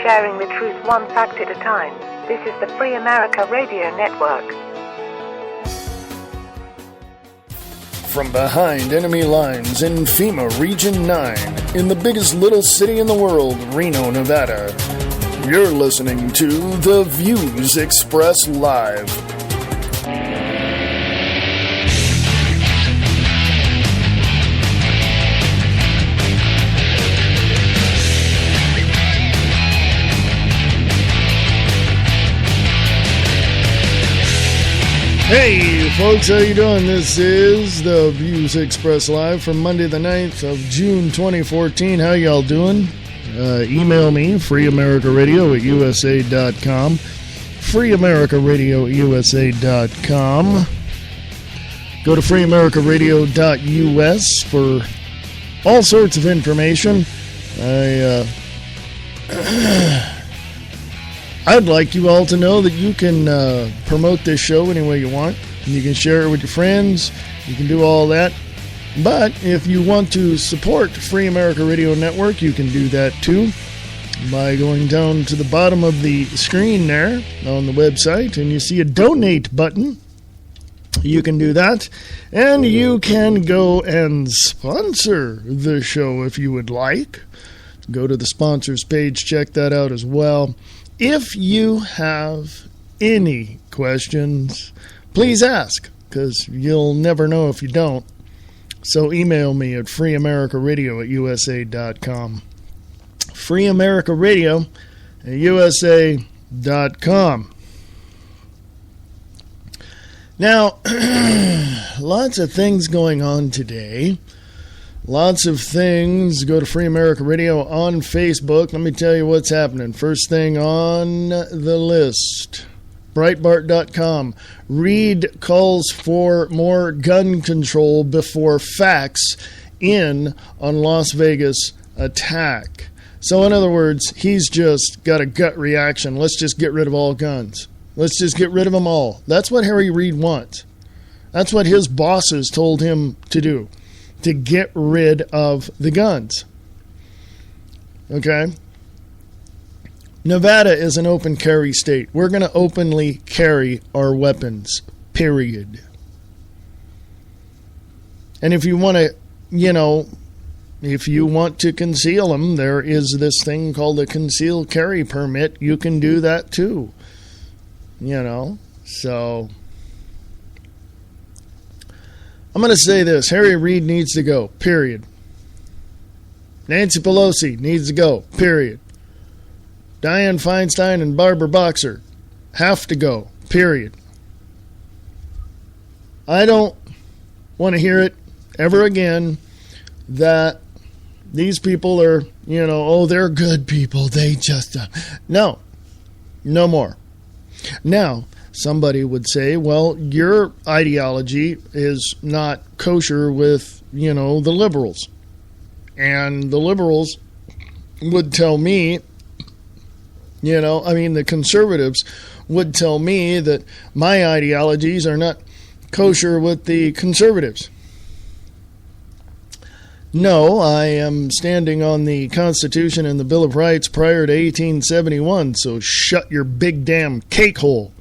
sharing the truth one fact at a time. This is the Free America Radio Network. From behind enemy lines in FEMA Region 9, in the biggest little city in the world, Reno, Nevada, you're listening to The Views Express Live. Hey folks, how you doing? This is The Views Express Live from Monday the 9th of June 2014. How y'all doing? Email me, freeamericaradio@usa.com, freeamericaradio@usa.com. Go to freeamericaradio.us for all sorts of information. I'd like you all to know that you can promote this show any way you want. You can share it with your friends. You can do all that. But if you want to support Free America Radio Network, you can do that too by going down to the bottom of the screen there on the website, and you see a donate button. You can do that, and you can go and sponsor the show if you would like. Go to the sponsors page, check that out as well. If you have any questions, please ask, because you'll never know if you don't. So email me at freeamericaradio@usa.com. freeamericaradio@usa.com. Now, lots of things going on today. Lots of things. Go to Free America Radio on Facebook. Let me tell you what's happening. First thing on the list, Breitbart.com. Reid calls for more gun control before facts in on Las Vegas attack. So in other words, he's just got a gut reaction. Let's just get rid of all guns. Let's just get rid of them all. That's what Harry Reid wants. That's what his bosses told him to do. To get rid of the guns. Okay? Nevada is an open carry state. We're going to openly carry our weapons. Period. And if you want to, if you want to conceal them, there is this thing called a concealed carry permit. You can do that too. So I'm going to say this. Harry Reid needs to go. Period. Nancy Pelosi needs to go. Period. Dianne Feinstein and Barbara Boxer have to go. Period. I don't want to hear it ever again that these people are, they're good people. They just... No. No more. Now, somebody would say, well, your ideology is not kosher with, the liberals. And the liberals would tell me, the conservatives would tell me that my ideologies are not kosher with the conservatives. No, I am standing on the Constitution and the Bill of Rights prior to 1871, so shut your big damn cake hole.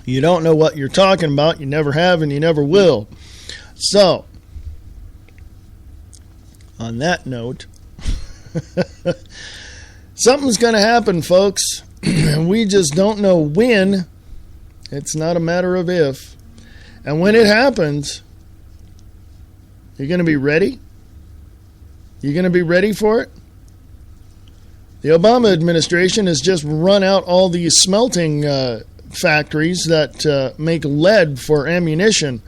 You don't know what you're talking about. You never have and you never will. So, on that note, something's going to happen, folks. We just don't know when. It's not a matter of if. And when it happens, you're going to be ready? You're going to be ready for it? The Obama administration has just run out all these smelting factories that make lead for ammunition,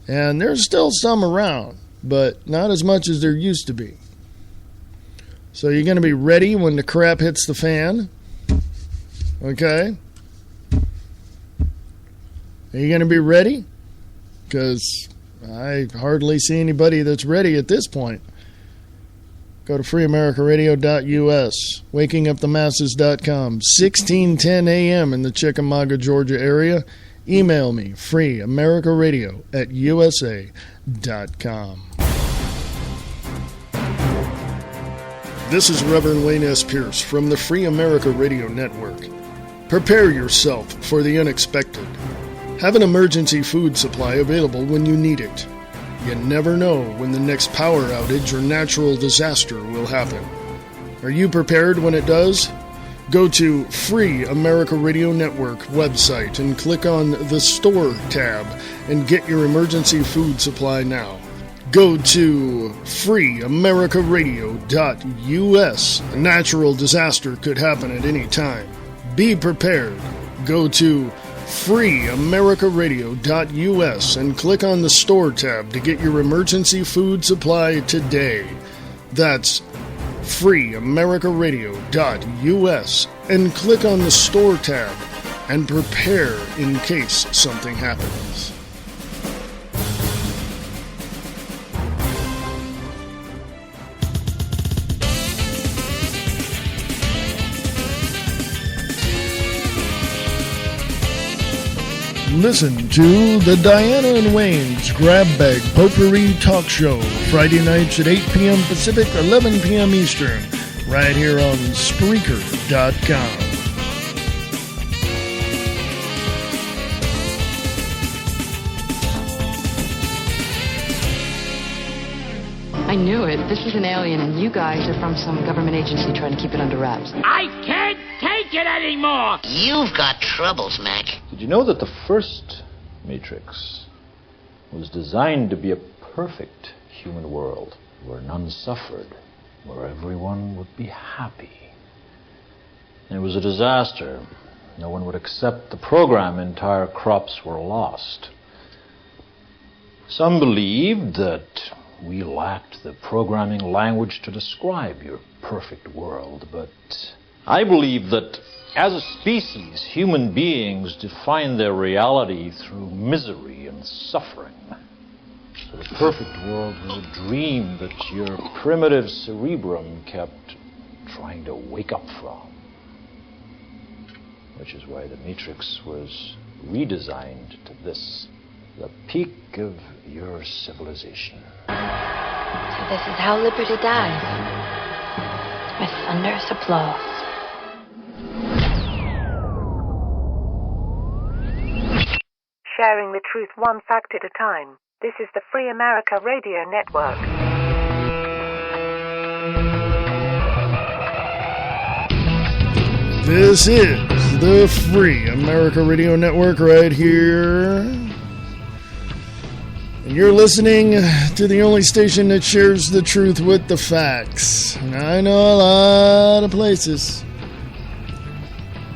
and there's still some around, but not as much as there used to be. So you're going to be ready when the crap hits the fan, okay? Are you going to be ready? Because I hardly see anybody that's ready at this point. Go to freeamericaradio.us, wakingupthemasses.com, 1610 a.m. in the Chickamauga, Georgia area. Email me, freeamericaradio@usa.com. This is Reverend Wayne S. Pierce from the Free America Radio Network. Prepare yourself for the unexpected. Have an emergency food supply available when you need it. You never know when the next power outage or natural disaster will happen. Are you prepared when it does? Go to Free America Radio Network website and click on the Store tab and get your emergency food supply now. Go to freeamericaradio.us. A natural disaster could happen at any time. Be prepared. Go to freeamericaradio.us and click on the Store tab to get your emergency food supply today. That's freeamericaradio.us and click on the Store tab and prepare in case something happens. Listen to the Diana and Wayne's Grab Bag Potpourri Talk Show, Friday nights at 8 p.m. Pacific, 11 p.m. Eastern, right here on Spreaker.com. I knew it. This was an alien, and you guys are from some government agency trying to keep it under wraps. I can't take it anymore! You've got troubles, Mac. Did you know that the first Matrix was designed to be a perfect human world where none suffered, where everyone would be happy? And it was a disaster. No one would accept the program. Entire crops were lost. Some believed that we lacked the programming language to describe your perfect world, but I believe that as a species, human beings define their reality through misery and suffering. So the perfect world was a dream that your primitive cerebrum kept trying to wake up from. Which is why the Matrix was redesigned to this, the peak of your civilization. So this is how liberty dies, with thunderous applause. Sharing the truth one fact at a time. This is the Free America Radio Network. This is the Free America Radio Network right here. And you're listening to the only station that shares the truth with the facts. And I know a lot of places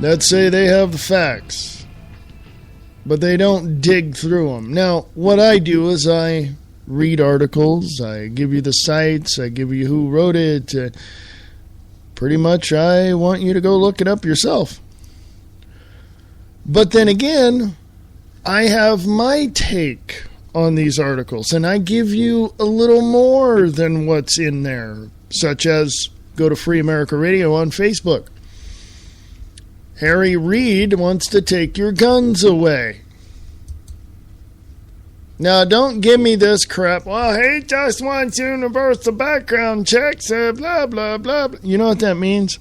that say they have the facts, but they don't dig through them. Now, what I do is I read articles, I give you the sites, I give you who wrote it. Pretty much, I want you to go look it up yourself. But then again, I have my take on these articles, and I give you a little more than what's in there, such as go to Free America Radio on Facebook. Harry Reid wants to take your guns away. Now, don't give me this crap. Well, he just wants universal background checks, blah, blah, blah. You know what that means?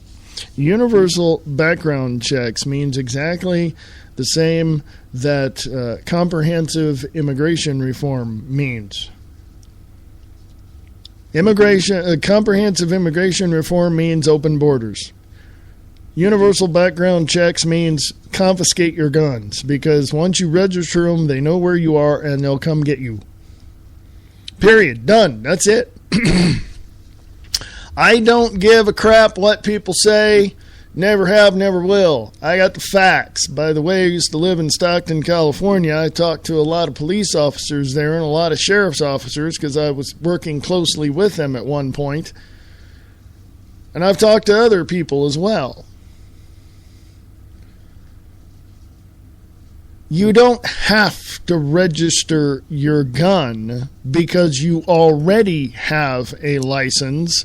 Universal background checks means exactly the same that comprehensive immigration reform means. Comprehensive immigration reform means open borders. Universal background checks means confiscate your guns, because once you register them, they know where you are and they'll come get you. Period. Done. That's it. I don't give a crap what people say. Never have, never will. I got the facts. By the way, I used to live in Stockton, California. I talked to a lot of police officers there and a lot of sheriff's officers because I was working closely with them at one point. And I've talked to other people as well. You don't have to register your gun because you already have a license.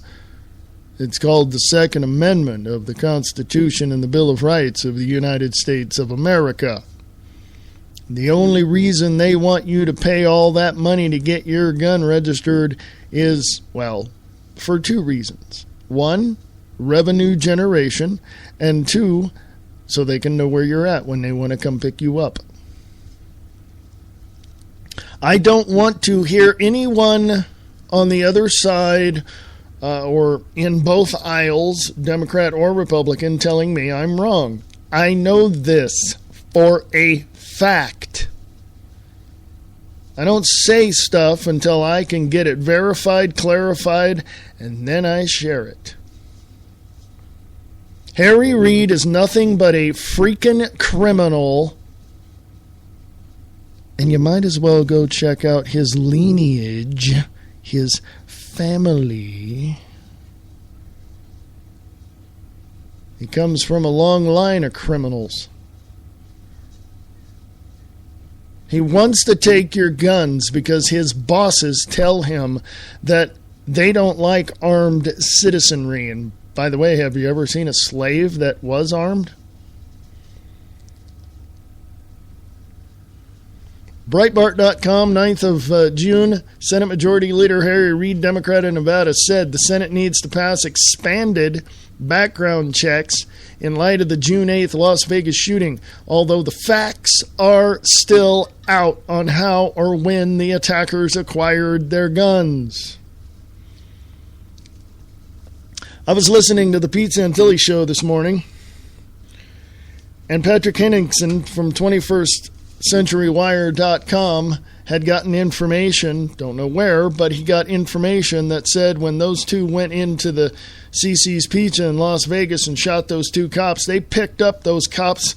It's called the Second Amendment of the Constitution and the Bill of Rights of the United States of America. The only reason they want you to pay all that money to get your gun registered is, well, for two reasons. 1, revenue generation, and 2, so they can know where you're at when they want to come pick you up. I don't want to hear anyone on the other side or in both aisles, Democrat or Republican, telling me I'm wrong. I know this for a fact. I don't say stuff until I can get it verified, clarified, and then I share it. Harry Reid is nothing but a freaking criminal, and you might as well go check out his lineage, his family. He comes from a long line of criminals. He wants to take your guns because his bosses tell him that they don't like armed citizenry. And by the way, have you ever seen a slave that was armed? Breitbart.com, 9th of June, Senate Majority Leader Harry Reid, Democrat of Nevada, said the Senate needs to pass expanded background checks in light of the June 8th Las Vegas shooting, although the facts are still out on how or when the attackers acquired their guns. I was listening to the Pete Santilli show this morning, and Patrick Henningsen from 21stCenturyWire.com had gotten information, don't know where, but he got information that said when those two went into the CC's Pizza in Las Vegas and shot those two cops, they picked up those cops'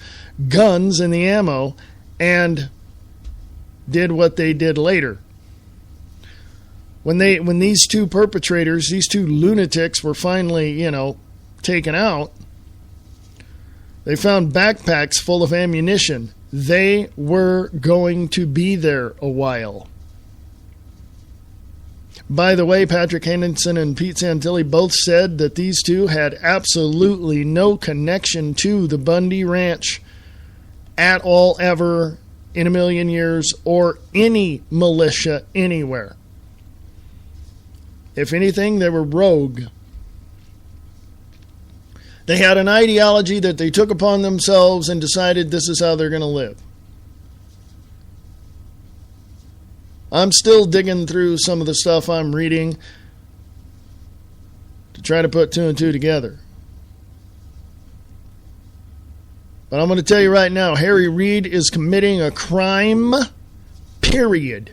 guns and the ammo and did what they did later. When these two perpetrators, these two lunatics were finally, taken out, they found backpacks full of ammunition. They were going to be there a while. By the way, Patrick Henningsen and Pete Santilli both said that these two had absolutely no connection to the Bundy Ranch at all, ever, in a million years, or any militia anywhere. If anything, they were rogue. They had an ideology that they took upon themselves and decided this is how they're going to live. I'm still digging through some of the stuff I'm reading to try to put two and two together. But I'm going to tell you right now, Harry Reid is committing a crime, period,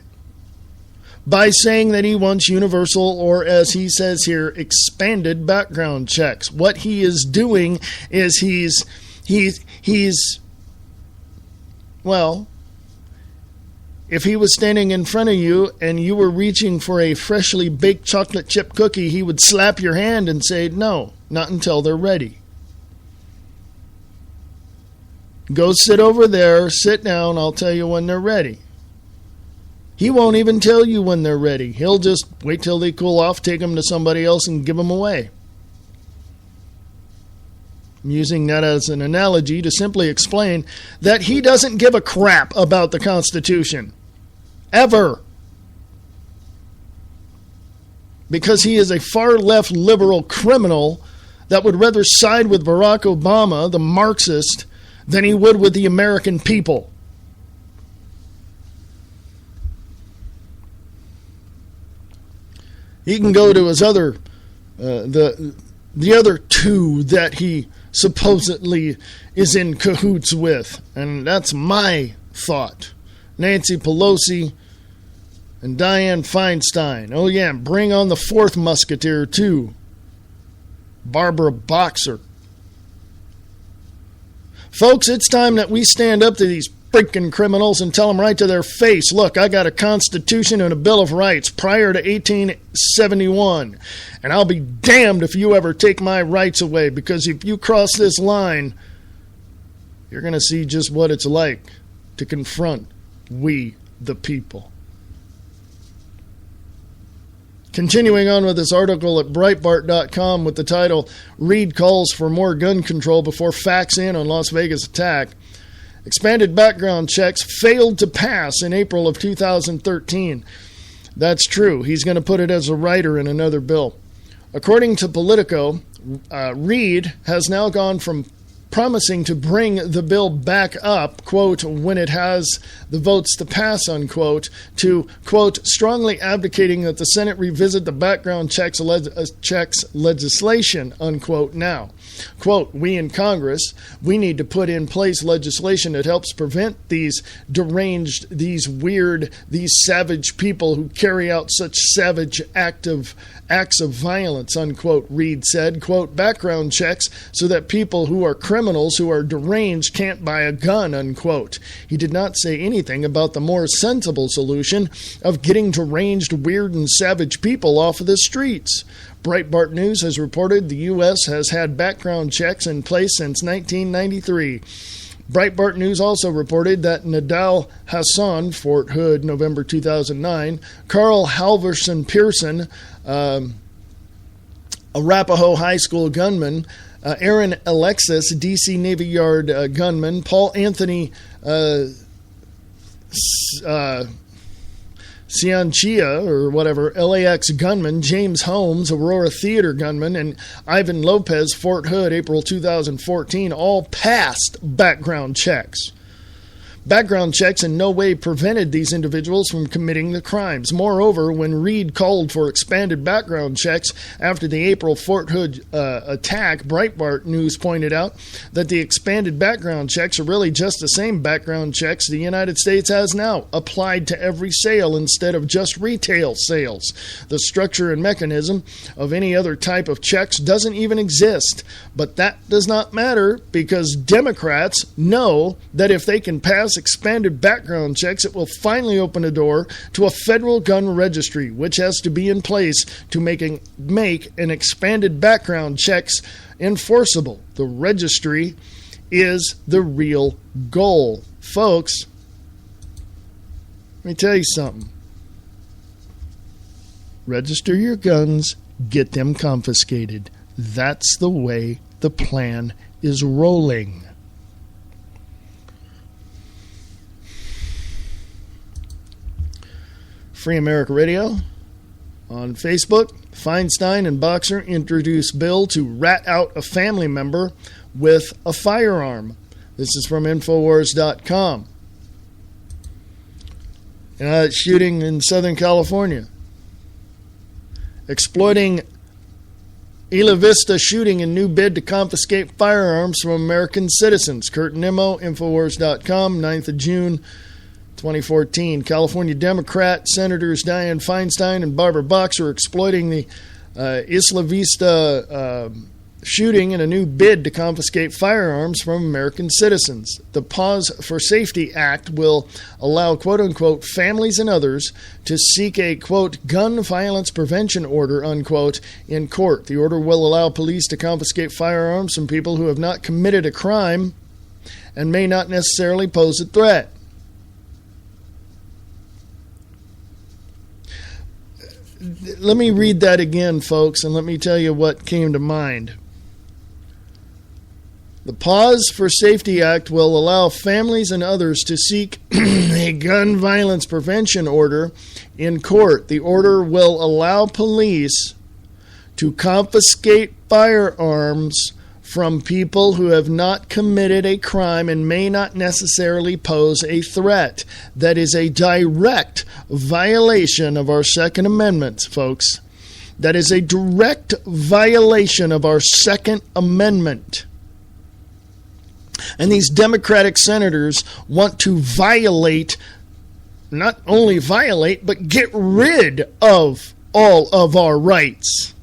by saying that he wants universal, or as he says here, expanded background checks. What he is doing is he's if he was standing in front of you and you were reaching for a freshly baked chocolate chip cookie, he would slap your hand and say, no, not until they're ready. Go sit over there, sit down, I'll tell you when they're ready. He won't even tell you when they're ready. He'll just wait till they cool off, take them to somebody else, and give them away. I'm using that as an analogy to simply explain that he doesn't give a crap about the Constitution. Ever. Because he is a far-left liberal criminal that would rather side with Barack Obama, the Marxist, than he would with the American people. He can go to his other, the other two that he supposedly is in cahoots with, and that's my thought. Nancy Pelosi and Dianne Feinstein. Oh yeah, bring on the fourth musketeer too, Barbara Boxer. Folks, it's time that we stand up to these freaking criminals and tell them right to their face, look, I got a Constitution and a Bill of Rights prior to 1871, and I'll be damned if you ever take my rights away, because if you cross this line, you're going to see just what it's like to confront we, the people. Continuing on with this article at Breitbart.com with the title, Reid Calls for More Gun Control Before Facts In on Las Vegas Attack. Expanded background checks failed to pass in April of 2013. That's true. He's going to put it as a writer in another bill. According to Politico, Reid has now gone from promising to bring the bill back up, quote, when it has the votes to pass, unquote, to, quote, strongly advocating that the Senate revisit the background checks legislation, unquote, now. Quote, we in Congress, we need to put in place legislation that helps prevent these deranged, these weird, these savage people who carry out such savage acts of violence, unquote, Reid said, quote, background checks so that people who are criminals, who are deranged, can't buy a gun, unquote. He did not say anything about the more sensible solution of getting deranged, weird, and savage people off of the streets. Breitbart News has reported the U.S. has had background checks in place since 1993. Breitbart News also reported that Nadal Hassan, Fort Hood, November 2009, Carl Halverson Pearson, a Arapahoe High School gunman, Aaron Alexis, D.C. Navy Yard gunman, Paul Anthony Ciancia, or whatever, LAX gunman, James Holmes, Aurora Theater gunman, and Ivan Lopez, Fort Hood, April 2014, all passed background checks. Background checks in no way prevented these individuals from committing the crimes. Moreover, when Reid called for expanded background checks after the April Fort Hood attack, Breitbart News pointed out that the expanded background checks are really just the same background checks the United States has now, applied to every sale instead of just retail sales. The structure and mechanism of any other type of checks doesn't even exist. But that does not matter because Democrats know that if they can pass expanded background checks, it will finally open a door to a federal gun registry, which has to be in place to make an expanded background checks enforceable. The registry is the real goal. Folks, let me tell you something. Register your guns, get them confiscated. That's the way the plan is rolling. Free America Radio on Facebook. Feinstein and Boxer introduce bill to rat out a family member with a firearm. This is from Infowars.com. Shooting in Southern California. Exploiting Isla Vista shooting in new bid to confiscate firearms from American citizens. Kurt Nimmo, Infowars.com, 9th of June, 2014. California Democrat Senators Dianne Feinstein and Barbara Boxer are exploiting the Isla Vista shooting in a new bid to confiscate firearms from American citizens. The Pause for Safety Act will allow, quote-unquote, families and others to seek a, quote, gun violence prevention order, unquote, in court. The order will allow police to confiscate firearms from people who have not committed a crime and may not necessarily pose a threat. Let me read that again, folks, and let me tell you what came to mind. The Pause for Safety Act will allow families and others to seek a gun violence prevention order in court. The order will allow police to confiscate firearms from people who have not committed a crime and may not necessarily pose a threat. That is a direct violation of our Second Amendment, folks. That is a direct violation of our Second Amendment. And these Democratic senators want to violate, not only violate, but get rid of all of our rights.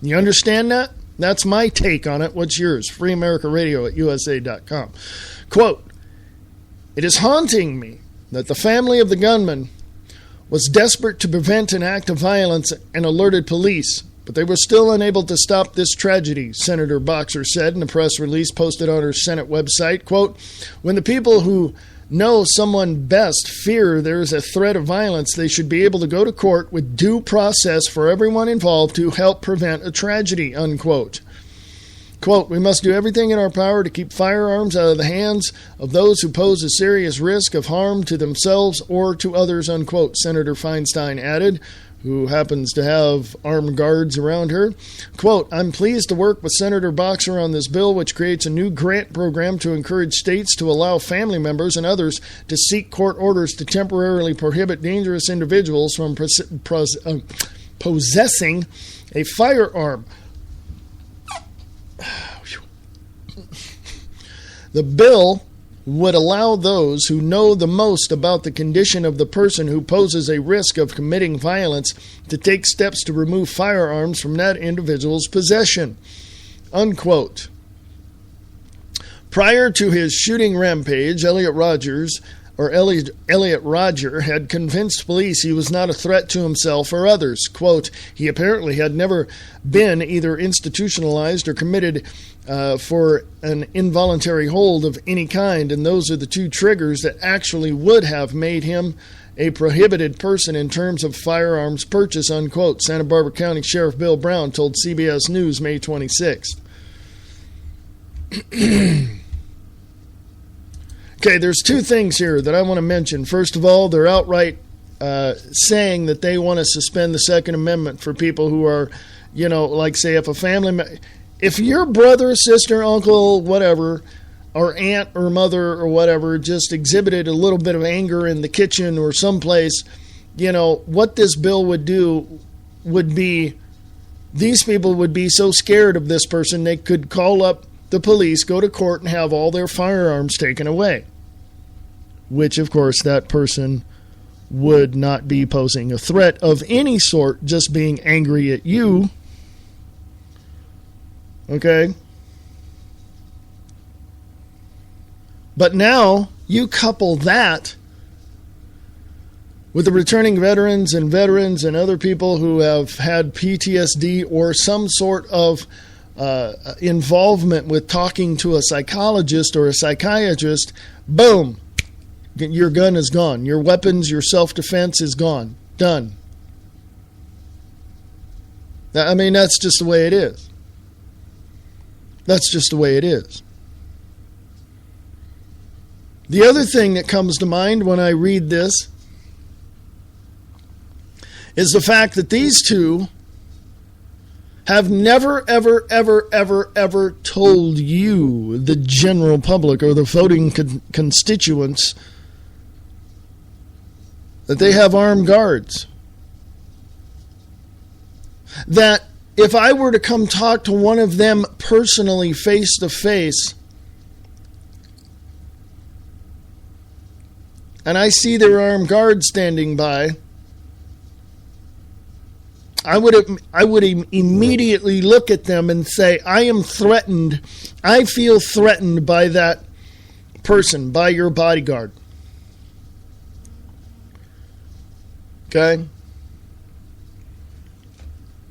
You understand that? That's my take on it. What's yours? Free America Radio at USA.com. Quote, "It is haunting me that the family of the gunman was desperate to prevent an act of violence and alerted police, but they were still unable to stop this tragedy," Senator Boxer said in a press release posted on her Senate website. Quote, "When the people who know someone best fear there is a threat of violence, they should be able to go to court with due process for everyone involved to help prevent a tragedy," unquote. Quote, "We must do everything in our power to keep firearms out of the hands of those who pose a serious risk of harm to themselves or to others," unquote, Senator Feinstein added. who happens to have armed guards around her. Quote, I'm pleased to work with Senator Boxer on this bill, which creates a new grant program to encourage states to allow family members and others to seek court orders to temporarily prohibit dangerous individuals from possessing a firearm. The bill would allow those who know the most about the condition of the person who poses a risk of committing violence to take steps to remove firearms from that individual's possession. Unquote. Prior to his shooting rampage, Elliot Roger had convinced police he was not a threat to himself or others. Quote, he apparently had never been either institutionalized or committed for an involuntary hold of any kind, and those are the two triggers that actually would have made him a prohibited person in terms of firearms purchase, unquote. Santa Barbara County Sheriff Bill Brown told CBS News May 26th. Okay, there's two things here that I want to mention. First of all, they're outright saying that they want to suspend the Second Amendment for people who are, like say if a family... If your brother, sister, uncle, whatever, or aunt or mother or whatever just exhibited a little bit of anger in the kitchen or someplace, what this bill would do would be these people would be so scared of this person they could call up the police, go to court, and have all their firearms taken away. Which, of course, that person would not be posing a threat of any sort, just being angry at you. Okay? But now you couple that with the returning veterans and other people who have had PTSD or some sort of involvement with talking to a psychologist or a psychiatrist. Boom! Your gun is gone. Your weapons, your self-defense is gone. Done. I mean, that's just the way it is. That's just the way it is. The other thing that comes to mind when I read this is the fact that these two have never, ever, ever, ever, ever told you, the general public or the voting constituents, that they have armed guards. That if I were to come talk to one of them personally, face to face, and I see their armed guard standing by, I would immediately look at them and say, I am threatened. I feel threatened by that person, by your bodyguard. Okay?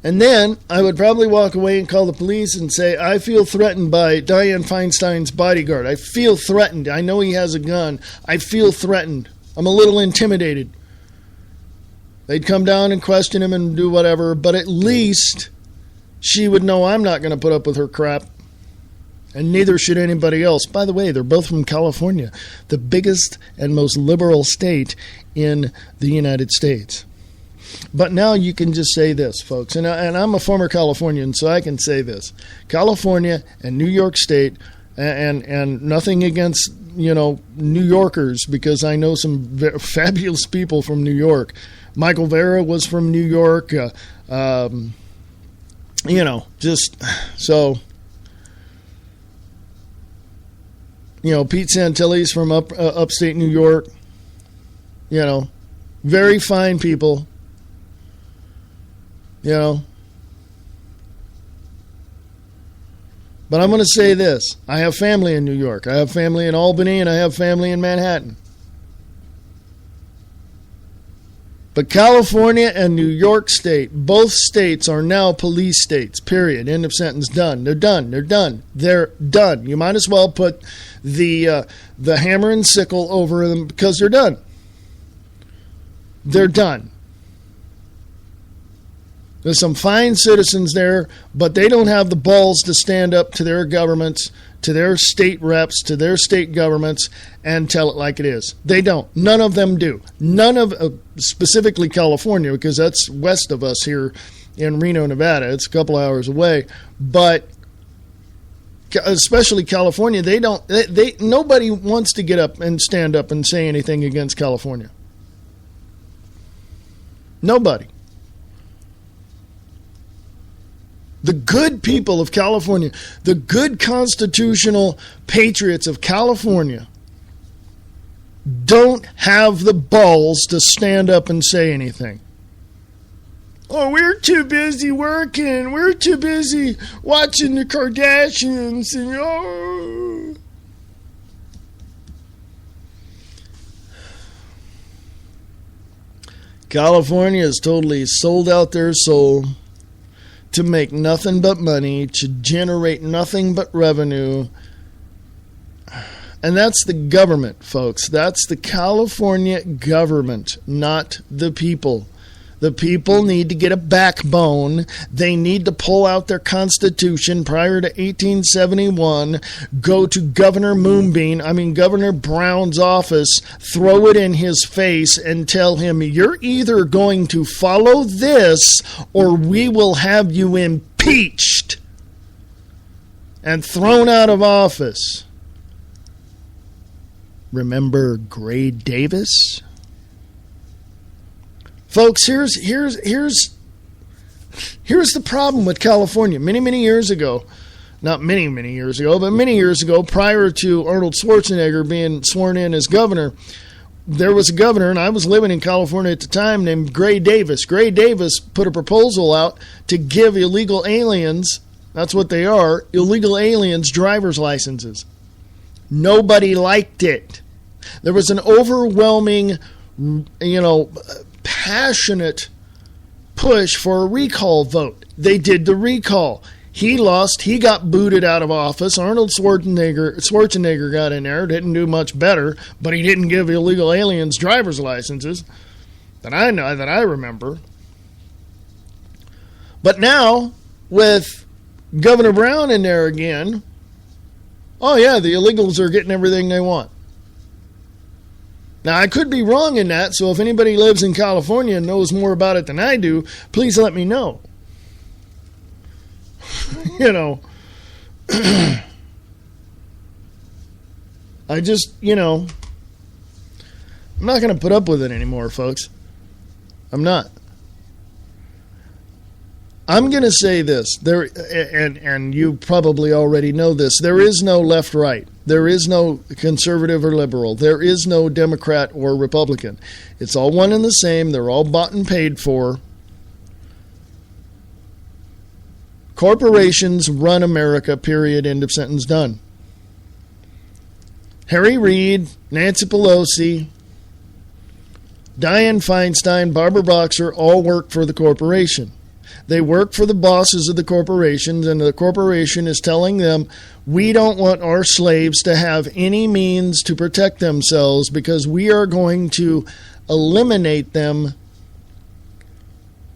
And then I would probably walk away and call the police and say, I feel threatened by Dianne Feinstein's bodyguard. I feel threatened. I know he has a gun. I feel threatened. I'm a little intimidated. They'd come down and question him and do whatever, but at least she would know I'm not going to put up with her crap. And neither should anybody else. By the way, they're both from California, the biggest and most liberal state in the United States. But now you can just say this, folks, and I'm a former Californian, so I can say this. California and New York State, and nothing against, New Yorkers, because I know some fabulous people from New York. Michael Vera was from New York, just so... Pete Santilli's from upstate New York. Very fine people. But I'm going to say this. I have family in New York. I have family in Albany, and I have family in Manhattan. But California and New York State, both states are now police states, period. End of sentence, done. They're done. They're done. They're done. You might as well put the hammer and sickle over them because they're done. They're done. There's some fine citizens there, but they don't have the balls to stand up to their governments, to their state reps, to their state governments, and tell it like it is. They don't. None of them do. None of, specifically California, because that's west of us here in Reno, Nevada. It's a couple hours away. But especially California, they don't. Nobody wants to get up and stand up and say anything against California. Nobody. The good people of California, the good constitutional patriots of California, don't have the balls to stand up and say anything. Oh, we're too busy working. We're too busy watching the Kardashians. And, oh. California has totally sold out their soul to make nothing but money, to generate nothing but revenue. And that's the government, folks. That's the California government, not the people. The people need to get a backbone. They need to pull out their constitution prior to 1871, go to Governor Brown's office, throw it in his face, and tell him, you're either going to follow this or we will have you impeached and thrown out of office. Remember Gray Davis? Folks, here's the problem with California. Many years ago, not many years ago, but many years ago, prior to Arnold Schwarzenegger being sworn in as governor, there was a governor, and I was living in California at the time, named Gray Davis. Gray Davis put a proposal out to give illegal aliens, that's what they are, illegal aliens driver's licenses. Nobody liked it. There was an overwhelming, passionate push for a recall vote. They did the recall. He lost. He got booted out of office. Arnold Schwarzenegger got in there. Didn't do much better, but he didn't give illegal aliens driver's licenses that I know, that I remember. But now, with Governor Brown in there again, oh yeah, the illegals are getting everything they want. Now, I could be wrong in that, so if anybody lives in California and knows more about it than I do, please let me know. I just, I'm not going to put up with it anymore, folks. I'm not. I'm going to say this, and you probably already know this, there is no left-right. There is no conservative or liberal. There is no Democrat or Republican. It's all one and the same. They're all bought and paid for. Corporations run America, period, end of sentence, done. Harry Reid, Nancy Pelosi, Dianne Feinstein, Barbara Boxer all work for the corporation. They work for the bosses of the corporations, and the corporation is telling them, we don't want our slaves to have any means to protect themselves because we are going to eliminate them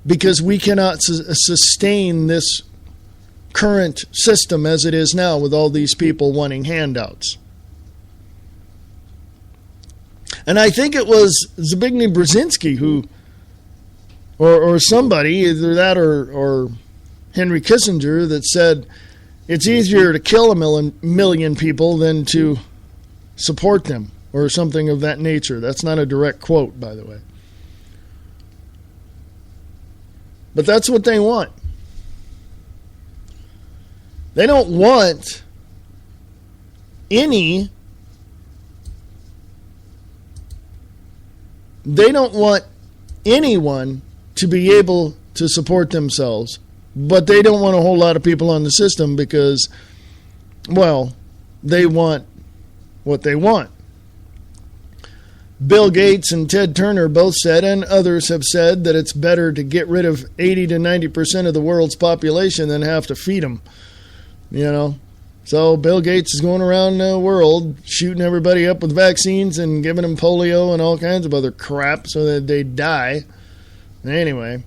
because we cannot sustain this current system as it is now with all these people wanting handouts. And I think it was Zbigniew Brzezinski who, or somebody, either that or Henry Kissinger, that said it's easier to kill a million people than to support them, or something of that nature. That's not a direct quote, by the way. But that's what they want. They don't want anyone to be able to support themselves, but they don't want a whole lot of people on the system because, well, they want what they want. Bill Gates and Ted Turner both said, and others have said, that it's better to get rid of 80 to 90% of the world's population than have to feed them. So Bill Gates is going around the world shooting everybody up with vaccines and giving them polio and all kinds of other crap so that they die. Anyway,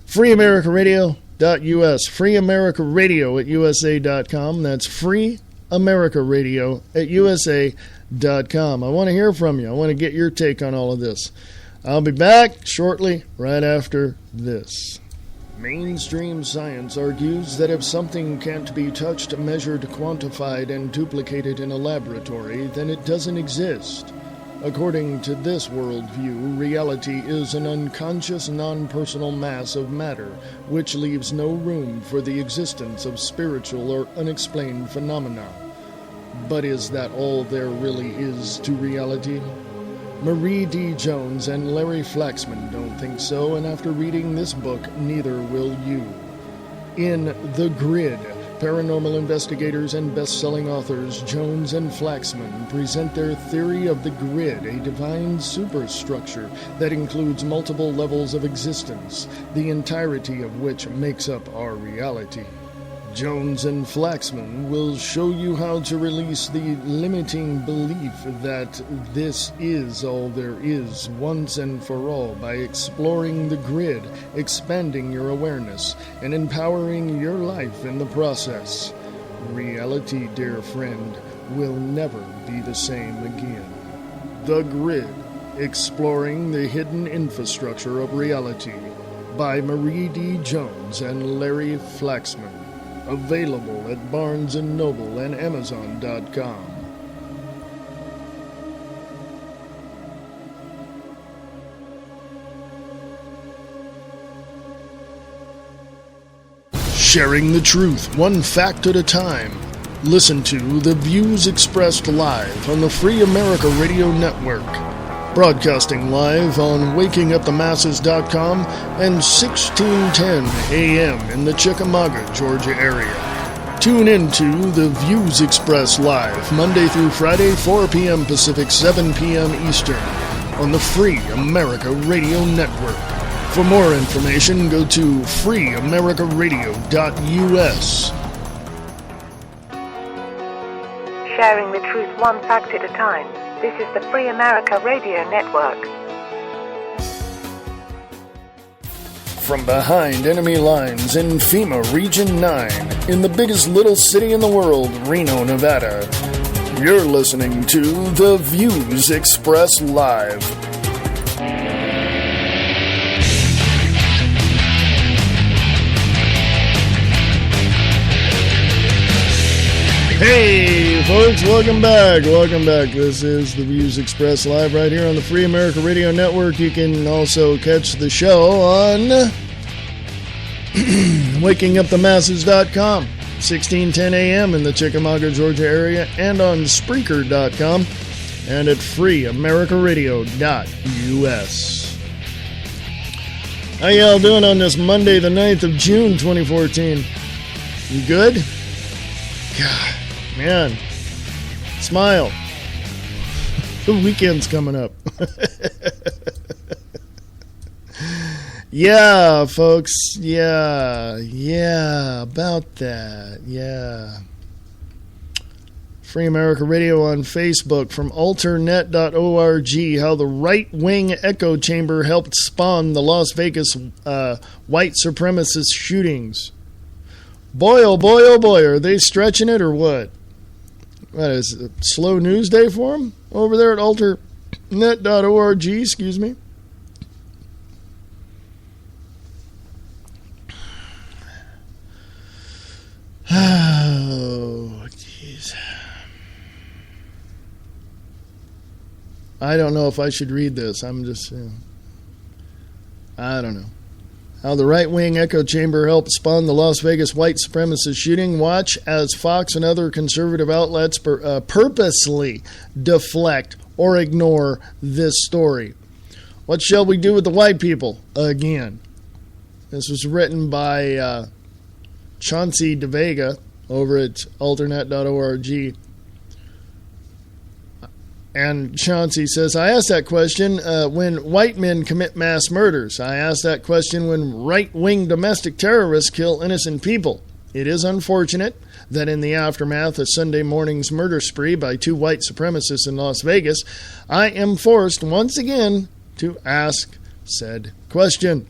freeamericaradio.us, freeamericaradio@usa.com. That's freeamericaradio@usa.com. I want to hear from you. I want to get your take on all of this. I'll be back shortly, right after this. Mainstream science argues that if something can't be touched, measured, quantified, and duplicated in a laboratory, then it doesn't exist. According to this worldview, reality is an unconscious, non-personal mass of matter, which leaves no room for the existence of spiritual or unexplained phenomena. But is that all there really is to reality? Marie D. Jones and Larry Flaxman don't think so, and after reading this book, neither will you. In The Grid, paranormal investigators and best-selling authors Jones and Flaxman present their theory of the grid, a divine superstructure that includes multiple levels of existence, the entirety of which makes up our reality. Jones and Flaxman will show you how to release the limiting belief that this is all there is once and for all by exploring the grid, expanding your awareness, and empowering your life in the process. Reality, dear friend, will never be the same again. The Grid, Exploring the Hidden Infrastructure of Reality by Marie D. Jones and Larry Flaxman. Available at Barnes & Noble and Amazon.com. Sharing the truth, one fact at a time. Listen to The Views Expressed live on the Free America Radio Network. Broadcasting live on WakingUpTheMasses.com and 1610 AM in the Chickamauga, Georgia area. Tune into The Views Express live Monday through Friday, 4 p.m. Pacific, 7 p.m. Eastern on the Free America Radio Network. For more information, go to freeamericaradio.us. Sharing the truth one fact at a time. This is the Free America Radio Network. From behind enemy lines in FEMA Region 9, in the biggest little city in the world, Reno, Nevada, you're listening to The Views Express Live. Hey, folks, welcome back. Welcome back. This is The Views Express Live right here on the Free America Radio Network. You can also catch the show on WakingUpTheMasses.com, 1610 AM in the Chickamauga, Georgia area, and on Spreaker.com and at freeamericaradio.us. How y'all doing on this Monday, the 9th of June, 2014? You good? God. Man, smile. The weekend's coming up. Yeah, folks. Yeah, about that. Yeah. Free America Radio on Facebook from alternet.org. How the right-wing echo chamber helped spawn the Las Vegas white supremacist shootings. Boy, oh boy, are they stretching it or what? What is it, a slow news day for them over there at alternet.org? Excuse me. Oh, jeez. I don't know if I should read this. I'm just, I don't know. How the right-wing echo chamber helped spawn the Las Vegas white supremacist shooting. Watch as Fox and other conservative outlets purposely deflect or ignore this story. What shall we do with the white people? Again. This was written by Chauncey DeVega over at alternet.org. And Chauncey says, I asked that question when white men commit mass murders. I asked that question when right-wing domestic terrorists kill innocent people. It is unfortunate that in the aftermath of Sunday morning's murder spree by two white supremacists in Las Vegas, I am forced once again to ask said question.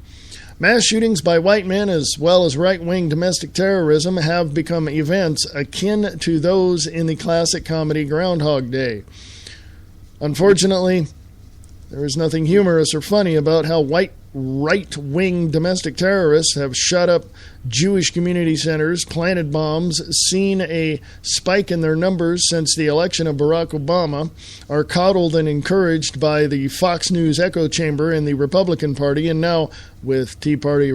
Mass shootings by white men as well as right-wing domestic terrorism have become events akin to those in the classic comedy Groundhog Day. Unfortunately, there is nothing humorous or funny about how white right-wing domestic terrorists have shut up Jewish community centers, planted bombs, seen a spike in their numbers since the election of Barack Obama, are coddled and encouraged by the Fox News echo chamber in the Republican Party, and now, with Tea Party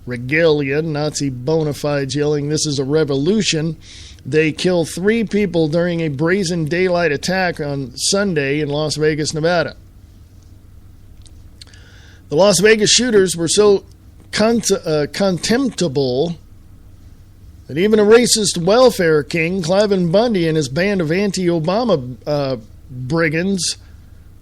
regalia, Nazi bona fides yelling, "This is a revolution," they kill 3 people during a brazen daylight attack on Sunday in Las Vegas, Nevada. The Las Vegas shooters were so contemptible that even a racist welfare king, Cliven Bundy, and his band of anti-Obama brigands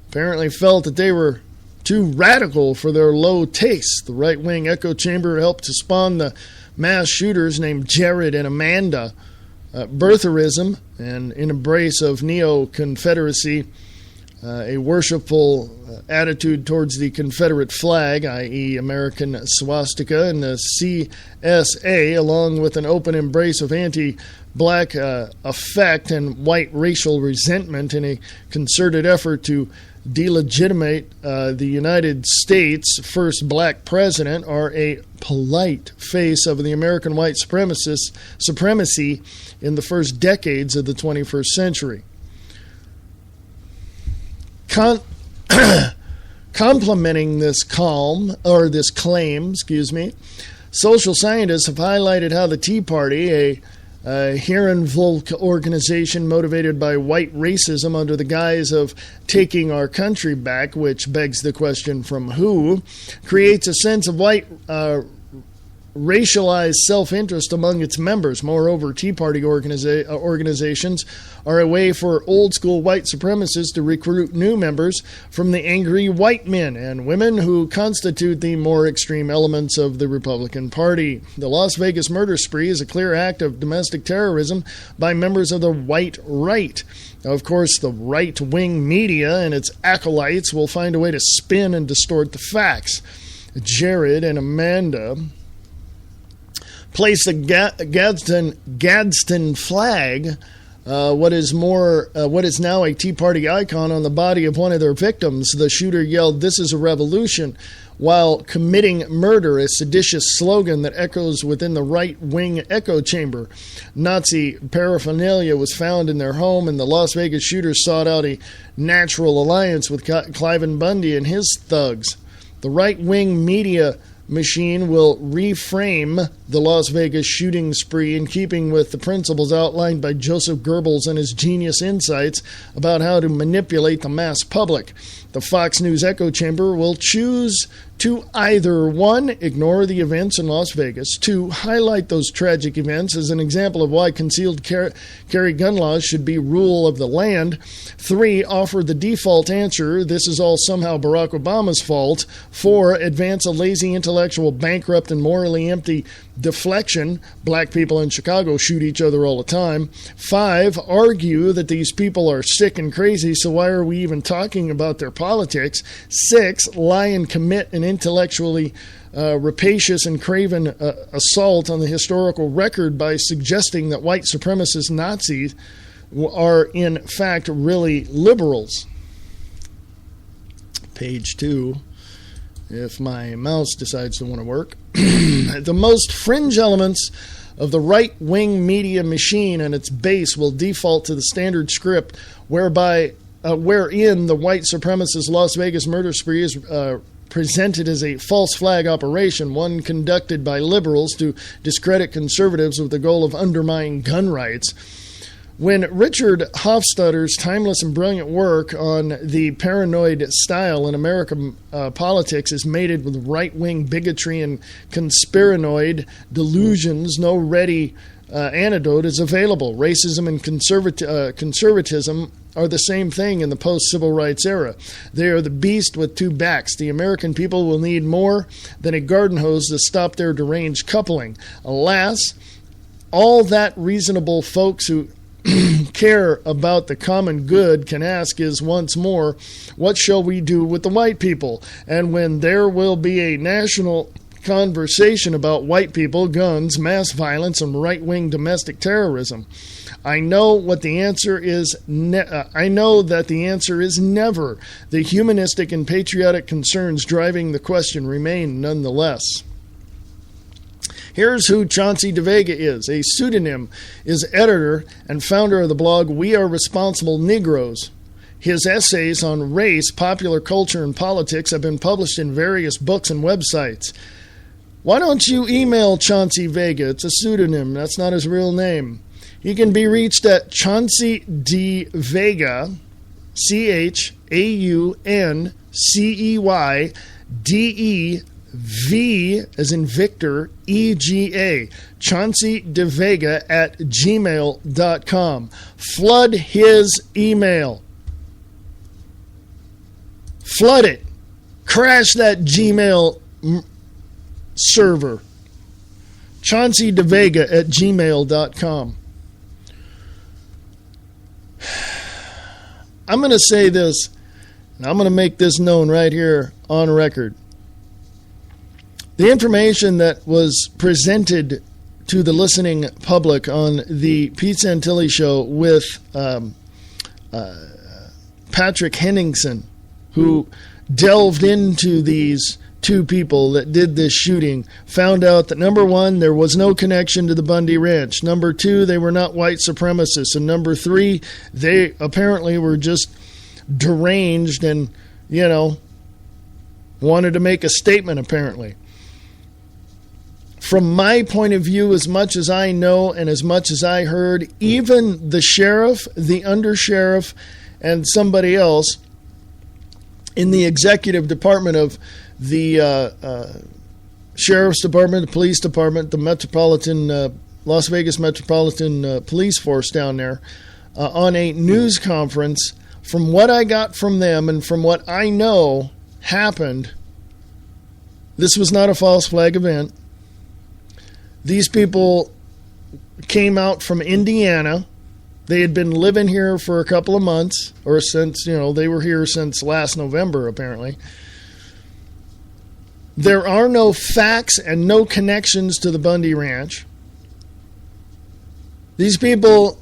apparently felt that they were too radical for their low taste. The right-wing echo chamber helped to spawn the mass shooters named Jared and Amanda. Birtherism, and in embrace of neo-Confederacy, a worshipful attitude towards the Confederate flag, i.e. American swastika, and the CSA, along with an open embrace of anti-black affect and white racial resentment in a concerted effort to delegitimate the United States' first black president, are a polite face of the American white supremacy in the first decades of the 21st century. Complementing this claim, social scientists have highlighted how the Tea Party, a Herrenvolk organization motivated by white racism under the guise of taking our country back, which begs the question, from who, creates a sense of white racialized self-interest among its members. Moreover, Tea Party organizations are a way for old-school white supremacists to recruit new members from the angry white men and women who constitute the more extreme elements of the Republican Party. The Las Vegas murder spree is a clear act of domestic terrorism by members of the white right. Of course, the right-wing media and its acolytes will find a way to spin and distort the facts. Jared and Amanda place the Gadsden flag, what is now a Tea Party icon, on the body of one of their victims. The shooter yelled, "This is a revolution," while committing murder, a seditious slogan that echoes within the right-wing echo chamber. Nazi paraphernalia was found in their home, and the Las Vegas shooters sought out a natural alliance with Cliven Bundy and his thugs. The right-wing media machine will reframe the Las Vegas shooting spree in keeping with the principles outlined by Joseph Goebbels and his genius insights about how to manipulate the mass public. The Fox News echo chamber will choose to either, 1, ignore the events in Las Vegas, 2, highlight those tragic events as an example of why concealed carry gun laws should be rule of the land, 3, offer the default answer, this is all somehow Barack Obama's fault, 4, advance a lazy, intellectual, bankrupt, and morally empty deflection, black people in Chicago shoot each other all the time, 5, argue that these people are sick and crazy, so why are we even talking about their politics, 6, lie and commit an intellectually rapacious and craven assault on the historical record by suggesting that white supremacist Nazis are in fact really liberals. Page 2, if my mouse decides to want to work. The most fringe elements of the right-wing media machine and its base will default to the standard script wherein the white supremacist Las Vegas murder spree is presented as a false flag operation, one conducted by liberals to discredit conservatives with the goal of undermining gun rights. When Richard Hofstadter's timeless and brilliant work on the paranoid style in American politics is mated with right-wing bigotry and conspiranoid delusions, no ready antidote is available. Racism and conservatism are the same thing in the post-civil rights era. They are the beast with two backs. The American people will need more than a garden hose to stop their deranged coupling. Alas, all that reasonable folks who care about the common good can ask is once more, what shall we do with the white people? And when there will be a national conversation about white people, guns, mass violence, and right-wing domestic terrorism. I know what the answer is. I know that the answer is never. The humanistic and patriotic concerns driving the question remain nonetheless. Here's who Chauncey DeVega is. A pseudonym is editor and founder of the blog We Are Responsible Negroes. His essays on race, popular culture, and politics have been published in various books and websites. Why don't you email Chauncey Vega? It's a pseudonym. That's not his real name. He can be reached at Chauncey D. Vega, ChaunceyDeVega, as in Victor, EGA, Chauncey DeVega at gmail.com. Flood his email. Flood it. Crash that Gmail server. Chauncey DeVega at gmail.com. I'm going to say this, and I'm going to make this known right here on record. The information that was presented to the listening public on the Pete Santilli show with Patrick Henningsen, who delved into these two people that did this shooting, found out that, number one, there was no connection to the Bundy Ranch. Number two, they were not white supremacists. And number three, they apparently were just deranged and, wanted to make a statement, apparently. From my point of view, as much as I know and as much as I heard, even the sheriff, the undersheriff, and somebody else in the executive department of the Sheriff's Department, the Police Department, the Metropolitan, Las Vegas Metropolitan Police Force down there, on a news conference, from what I got from them and from what I know happened, this was not a false flag event. These people came out from Indiana. They had been living here for a couple of months, or since, they were here since last November, apparently. There are no facts and no connections to the Bundy Ranch. These people,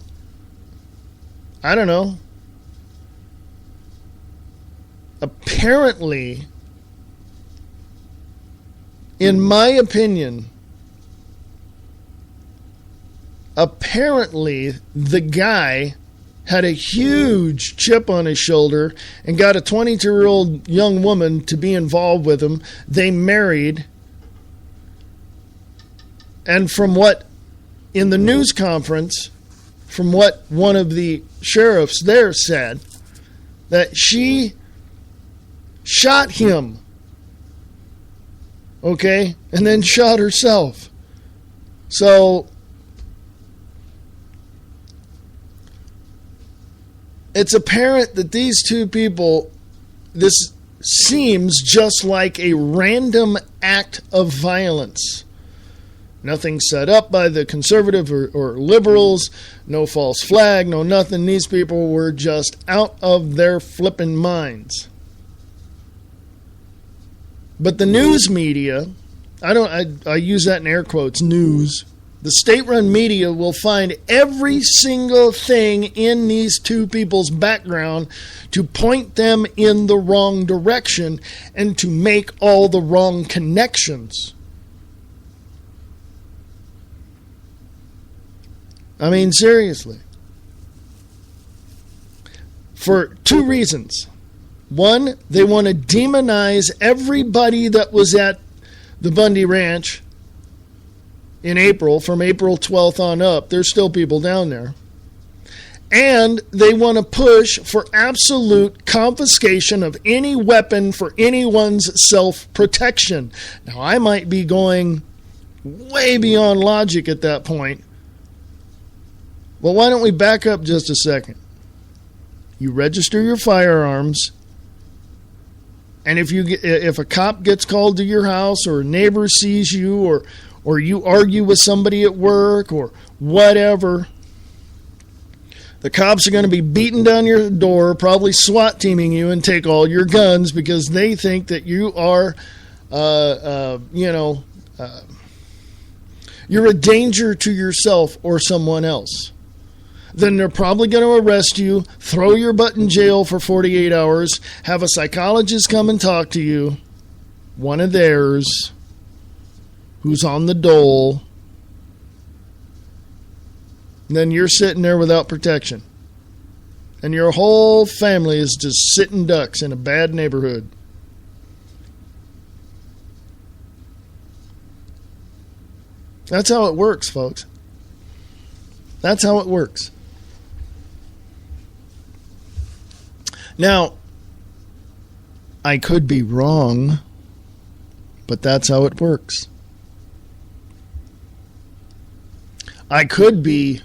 I don't know, apparently, in my opinion, the guy had a huge chip on his shoulder and got a 22-year-old young woman to be involved with him. They married. And from what, in the news conference, from what one of the sheriffs there said, that she shot him, okay, and then shot herself. So it's apparent that these two people, this seems just like a random act of violence. Nothing set up by the conservative or liberals, no false flag, no nothing. These people were just out of their flippin' minds. But the news media, I use that in air quotes, news. The state-run media will find every single thing in these two people's background to point them in the wrong direction and to make all the wrong connections. I mean, seriously. For two reasons. One, they want to demonize everybody that was at the Bundy Ranch in April, from April 12th on up. There's still people down there. And they want to push for absolute confiscation of any weapon for anyone's self-protection. Now, I might be going way beyond logic at that point. Well, why don't we back up just a second? You register your firearms, and if a cop gets called to your house, or a neighbor sees you, or you argue with somebody at work, or whatever, the cops are going to be beating down your door, probably SWAT teaming you, and take all your guns because they think that you are, you're a danger to yourself or someone else, then they're probably going to arrest you, throw your butt in jail for 48 hours, have a psychologist come and talk to you, one of theirs, who's on the dole. Then you're sitting there without protection. And your whole family is just sitting ducks in a bad neighborhood. That's how it works, folks. That's how it works. Now, I could be wrong, but that's how it works. I could be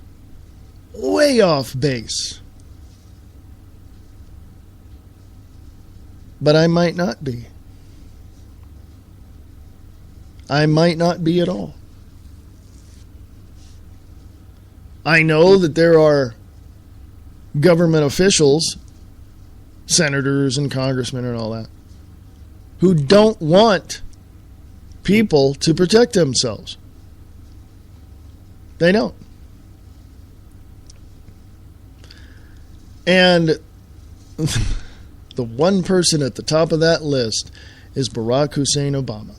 way off base, but I might not be. I might not be at all. I know that there are government officials, senators and congressmen and all that, who don't want people to protect themselves. They don't. And the one person at the top of that list is Barack Hussein Obama.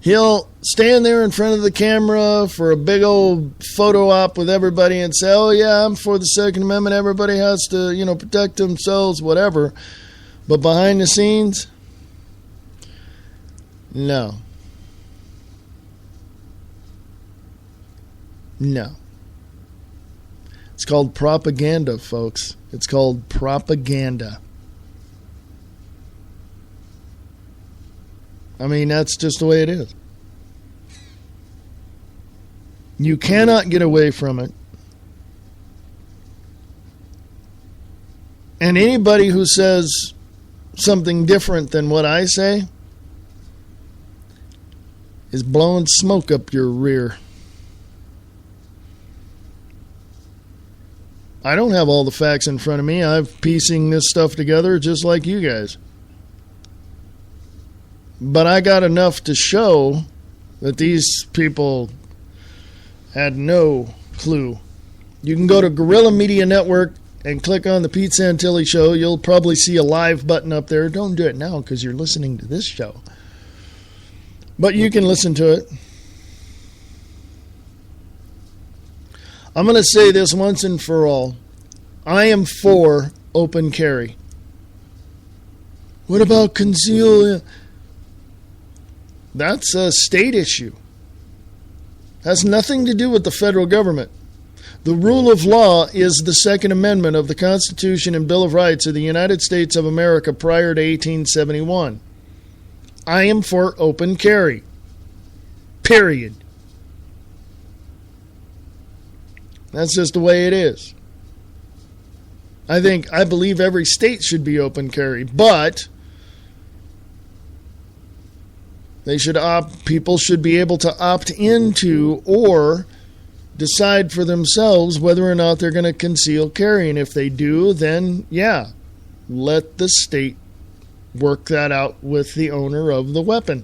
He'll stand there in front of the camera for a big old photo op with everybody and say, oh yeah, I'm for the Second Amendment. Everybody has to, protect themselves, whatever. But behind the scenes, no. No. It's called propaganda, folks. It's called propaganda. I mean, that's just the way it is. You cannot get away from it. And anybody who says something different than what I say is blowing smoke up your rear. I don't have all the facts in front of me. I'm piecing this stuff together just like you guys. But I got enough to show that these people had no clue. You can go to Guerrilla Media Network and click on the Pete Santilli Show. You'll probably see a live button up there. Don't do it now because you're listening to this show. But you can listen to it. I'm going to say this once and for all. I am for open carry. What about conceal? That's a state issue. Has nothing to do with the federal government. The rule of law is the Second Amendment of the Constitution and Bill of Rights of the United States of America prior to 1871. I am for open carry. Period. That's just the way it is. I believe every state should be open carry, but people should be able to opt into or decide for themselves whether or not they're going to conceal carry. And if they do, then yeah, let the state work that out with the owner of the weapon.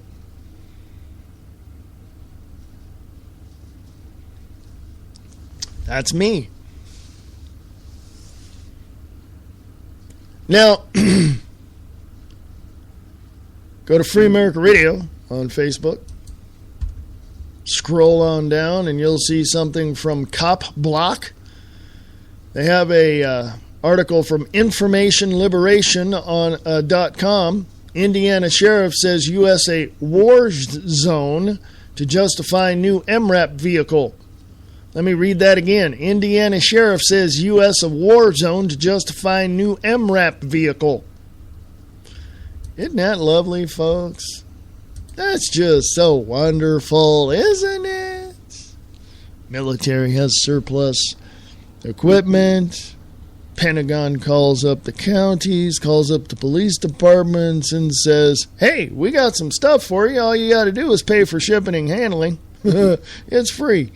That's me. Now, go to Free America Radio on Facebook. Scroll on down and you'll see something from Cop Block. They have a article from informationliberation.com. Indiana sheriff says U.S. a war zone to justify new MRAP vehicle. Let me read that again. Indiana sheriff says U.S. a war zone to justify new MRAP vehicle. Isn't that lovely, folks? That's just so wonderful, isn't it? Military has surplus equipment. Pentagon calls up the counties, calls up the police departments, and says, hey, we got some stuff for you. All you got to do is pay for shipping and handling. It's free.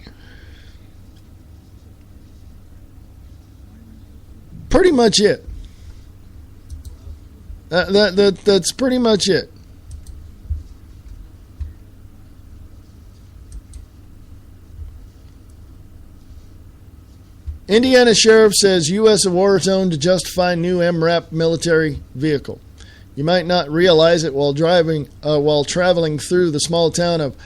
Pretty much it. That's pretty much it. Indiana sheriff says U.S. a war zone to justify new MRAP military vehicle. You might not realize it while traveling through the small town of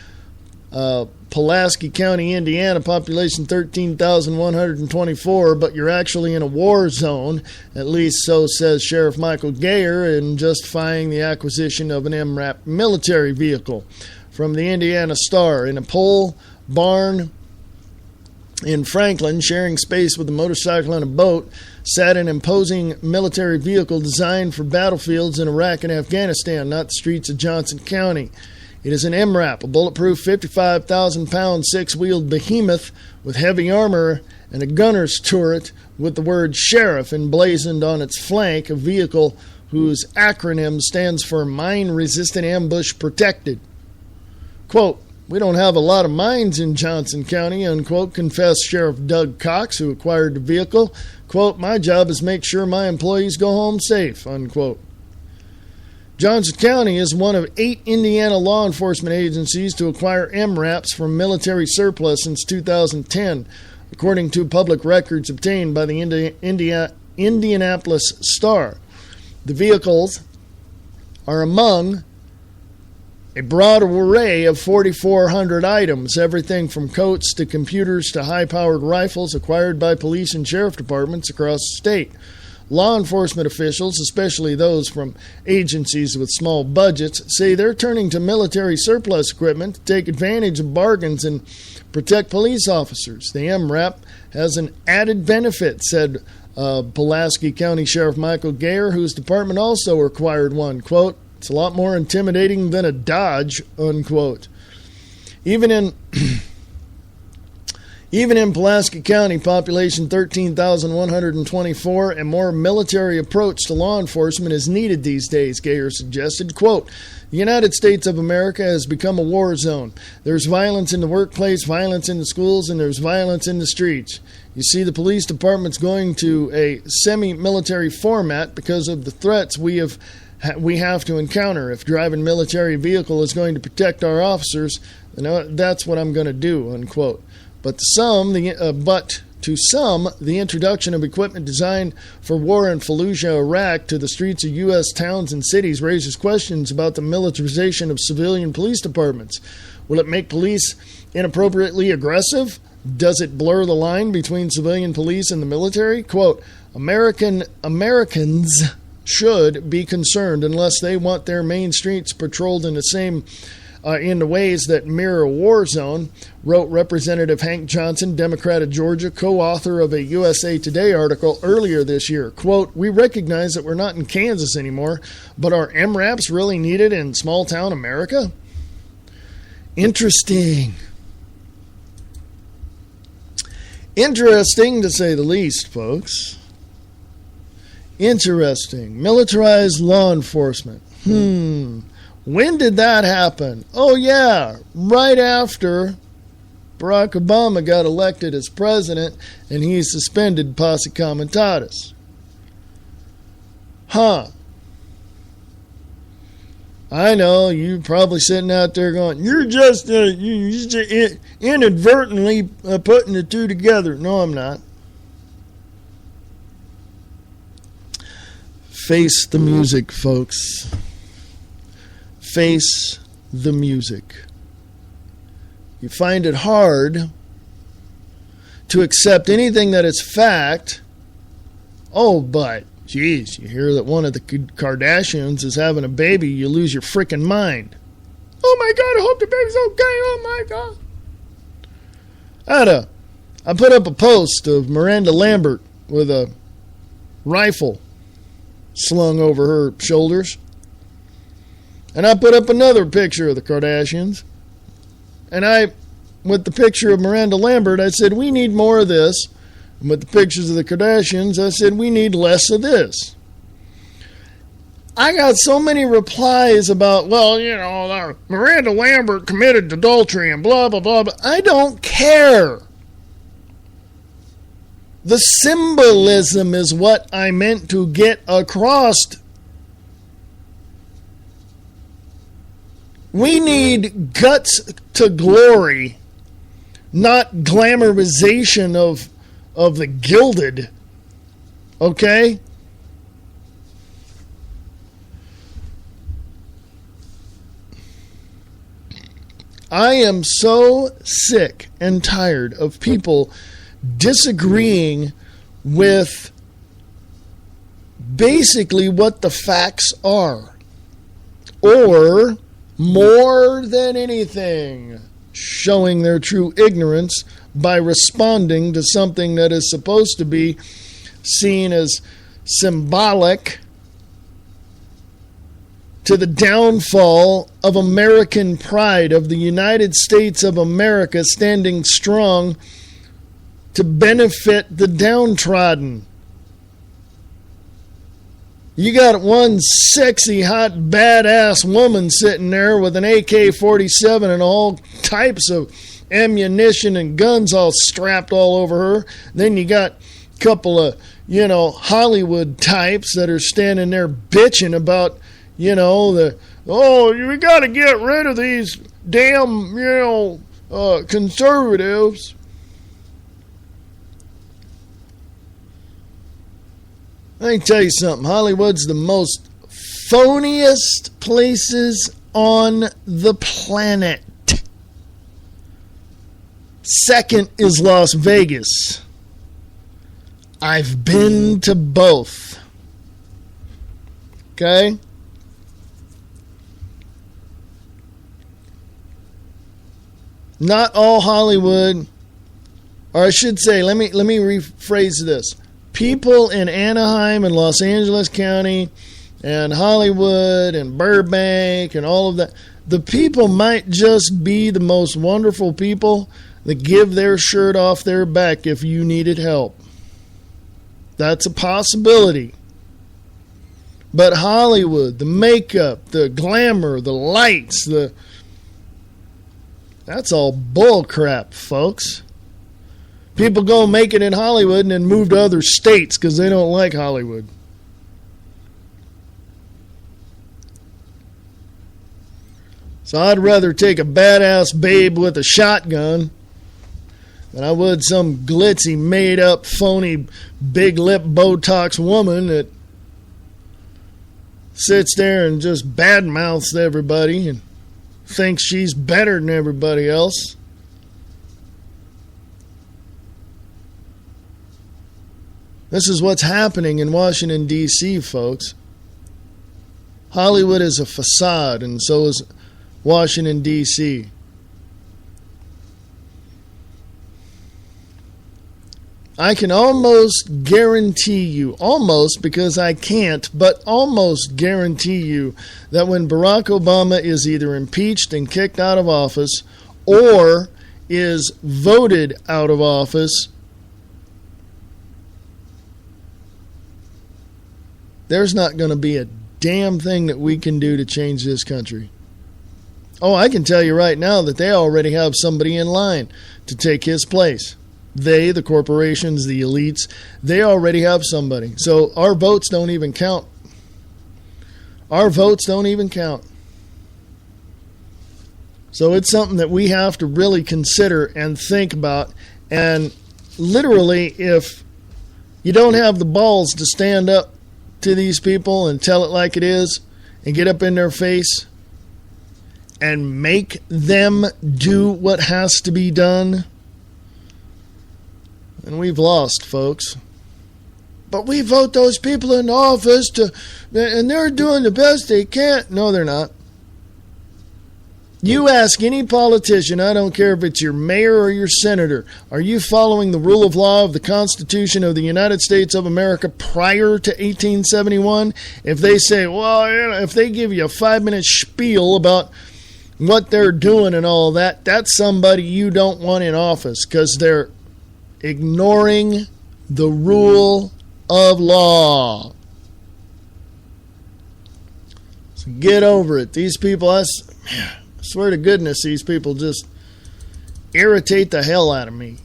Pulaski County, Indiana, population 13,124, but you're actually in a war zone, at least so says Sheriff Michael Gayer in justifying the acquisition of an MRAP military vehicle. From the Indiana Star, in a pole barn in Franklin, sharing space with a motorcycle and a boat, sat an imposing military vehicle designed for battlefields in Iraq and Afghanistan, not the streets of Johnson County. It is an MRAP, a bulletproof 55,000-pound six-wheeled behemoth with heavy armor and a gunner's turret with the word sheriff emblazoned on its flank, a vehicle whose acronym stands for Mine-Resistant Ambush Protected. Quote, "We don't have a lot of mines in Johnson County," unquote, confessed Sheriff Doug Cox, who acquired the vehicle. Quote, "My job is make sure my employees go home safe," unquote. Johnson County is one of 8 Indiana law enforcement agencies to acquire MRAPs from military surplus since 2010, according to public records obtained by the Indianapolis Star. The vehicles are among a broad array of 4,400 items, everything from coats to computers to high-powered rifles acquired by police and sheriff departments across the state. Law enforcement officials, especially those from agencies with small budgets, say they're turning to military surplus equipment to take advantage of bargains and protect police officers. The MRAP has an added benefit, said Pulaski County Sheriff Michael Gayer, whose department also acquired one. Quote, "It's a lot more intimidating than a Dodge," unquote. Even in Pulaski County, population 13,124, a more military approach to law enforcement is needed these days, Gayer suggested. Quote, "The United States of America has become a war zone. There's violence in the workplace, violence in the schools, and there's violence in the streets. You see the police department's going to a semi-military format because of the threats we have to encounter. If driving military vehicle is going to protect our officers, then that's what I'm going to do," unquote. But to some, the introduction of equipment designed for war in Fallujah, Iraq, to the streets of U.S. towns and cities raises questions about the militarization of civilian police departments. Will it make police inappropriately aggressive? Does it blur the line between civilian police and the military? Quote, Americans should be concerned unless they want their main streets patrolled in the ways that mirror a war zone, wrote Representative Hank Johnson, Democrat of Georgia, co-author of a USA Today article earlier this year. Quote, "We recognize that we're not in Kansas anymore, but are MRAPs really needed in small-town America?" Interesting. Interesting, to say the least, folks. Interesting. Militarized law enforcement. When did that happen? Oh, yeah, right after Barack Obama got elected as president and he suspended Posse Comitatus. I know, you're probably sitting out there going, you're just inadvertently putting the two together. No, I'm not. Face the music, folks. Face the music. You find it hard to accept anything that is fact. Oh, but, geez, you hear that one of the Kardashians is having a baby, you lose your freaking mind. Oh my God, I hope the baby's okay. Oh my God. I put up a post of Miranda Lambert with a rifle slung over her shoulders. And I put up another picture of the Kardashians. And with the picture of Miranda Lambert, I said, we need more of this. And with the pictures of the Kardashians, I said, we need less of this. I got so many replies about, Miranda Lambert committed adultery and blah, blah, blah. But I don't care. The symbolism is what I meant to get across. We need guts to glory, not glamorization of of the gilded. Okay? I am so sick and tired of people disagreeing with basically what the facts are. Or, more than anything, showing their true ignorance by responding to something that is supposed to be seen as symbolic to the downfall of American pride, of the United States of America standing strong to benefit the downtrodden. You got one sexy, hot, badass woman sitting there with an AK-47 and all types of ammunition and guns all strapped all over her. Then you got a couple of, Hollywood types that are standing there bitching about, we got to get rid of these damn, conservatives. Let me tell you something. Hollywood's the most phoniest places on the planet. Second is Las Vegas. I've been to both. Okay? Not all Hollywood, or I should say, let me rephrase this. People in Anaheim and Los Angeles County and Hollywood and Burbank and all of that, the people might just be the most wonderful people that give their shirt off their back if you needed help. That's a possibility. But Hollywood, the makeup, the glamour, the lights, that's all bull crap, folks. People go make it in Hollywood and then move to other states because they don't like Hollywood. So I'd rather take a badass babe with a shotgun than I would some glitzy, made-up, phony, big-lip Botox woman that sits there and just badmouths everybody and thinks she's better than everybody else. This is what's happening in Washington, D.C., folks. Hollywood is a facade, and so is Washington, D.C. I can almost guarantee you, almost because I can't, but almost guarantee you that when Barack Obama is either impeached and kicked out of office or is voted out of office, there's not going to be a damn thing that we can do to change this country. Oh, I can tell you right now that they already have somebody in line to take his place. They, the corporations, the elites, they already have somebody. So our votes don't even count. Our votes don't even count. So it's something that we have to really consider and think about. And literally, if you don't have the balls to stand up to these people and tell it like it is and get up in their face and make them do what has to be done, and we've lost, folks. But we vote those people in office and they're doing the best they can. No, they're not. You ask any politician, I don't care if it's your mayor or your senator, are you following the rule of law of the Constitution of the United States of America prior to 1871? If they say, if they give you a 5-minute spiel about what they're doing and all that, that's somebody you don't want in office because they're ignoring the rule of law. So get over it. These people, I swear to goodness, these people just irritate the hell out of me.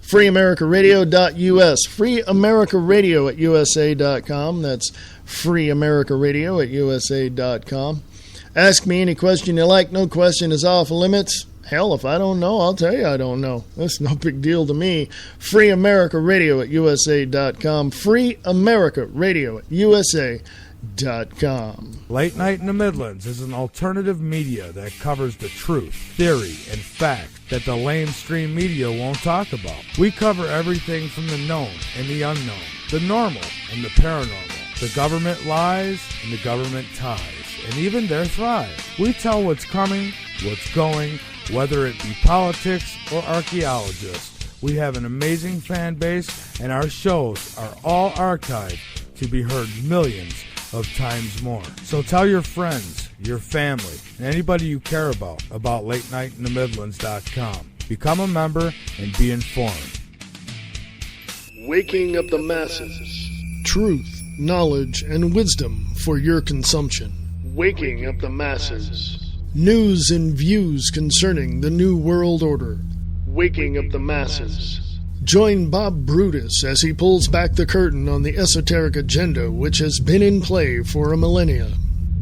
FreeAmericaRadio.us. FreeAmericaRadio@USA.com. That's FreeAmericaRadio@USA.com. Ask me any question you like. No question is off limits. Hell, if I don't know, I'll tell you I don't know. That's no big deal to me. Free America Radio at USA.com. Free America Radio at USA.com. Late Night in the Midlands is an alternative media that covers the truth, theory, and fact that the lamestream media won't talk about. We cover everything from the known and the unknown, the normal and the paranormal, the government lies and the government ties, and even their thrive. We tell what's coming, what's going, whether it be politics or archaeologists. We have an amazing fan base, and our shows are all archived to be heard millions of times more. So tell your friends, your family, and anybody you care about LateNightInTheMidlands.com. Become a member and be informed. Waking up the masses. Truth, knowledge, and wisdom for your consumption. Waking up the masses. News and views concerning the New World Order. Waking up the masses. Join Bob Brutus as he pulls back the curtain on the esoteric agenda which has been in play for a millennia.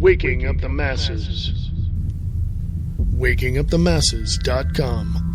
Waking up the masses. WakingUpTheMasses.com.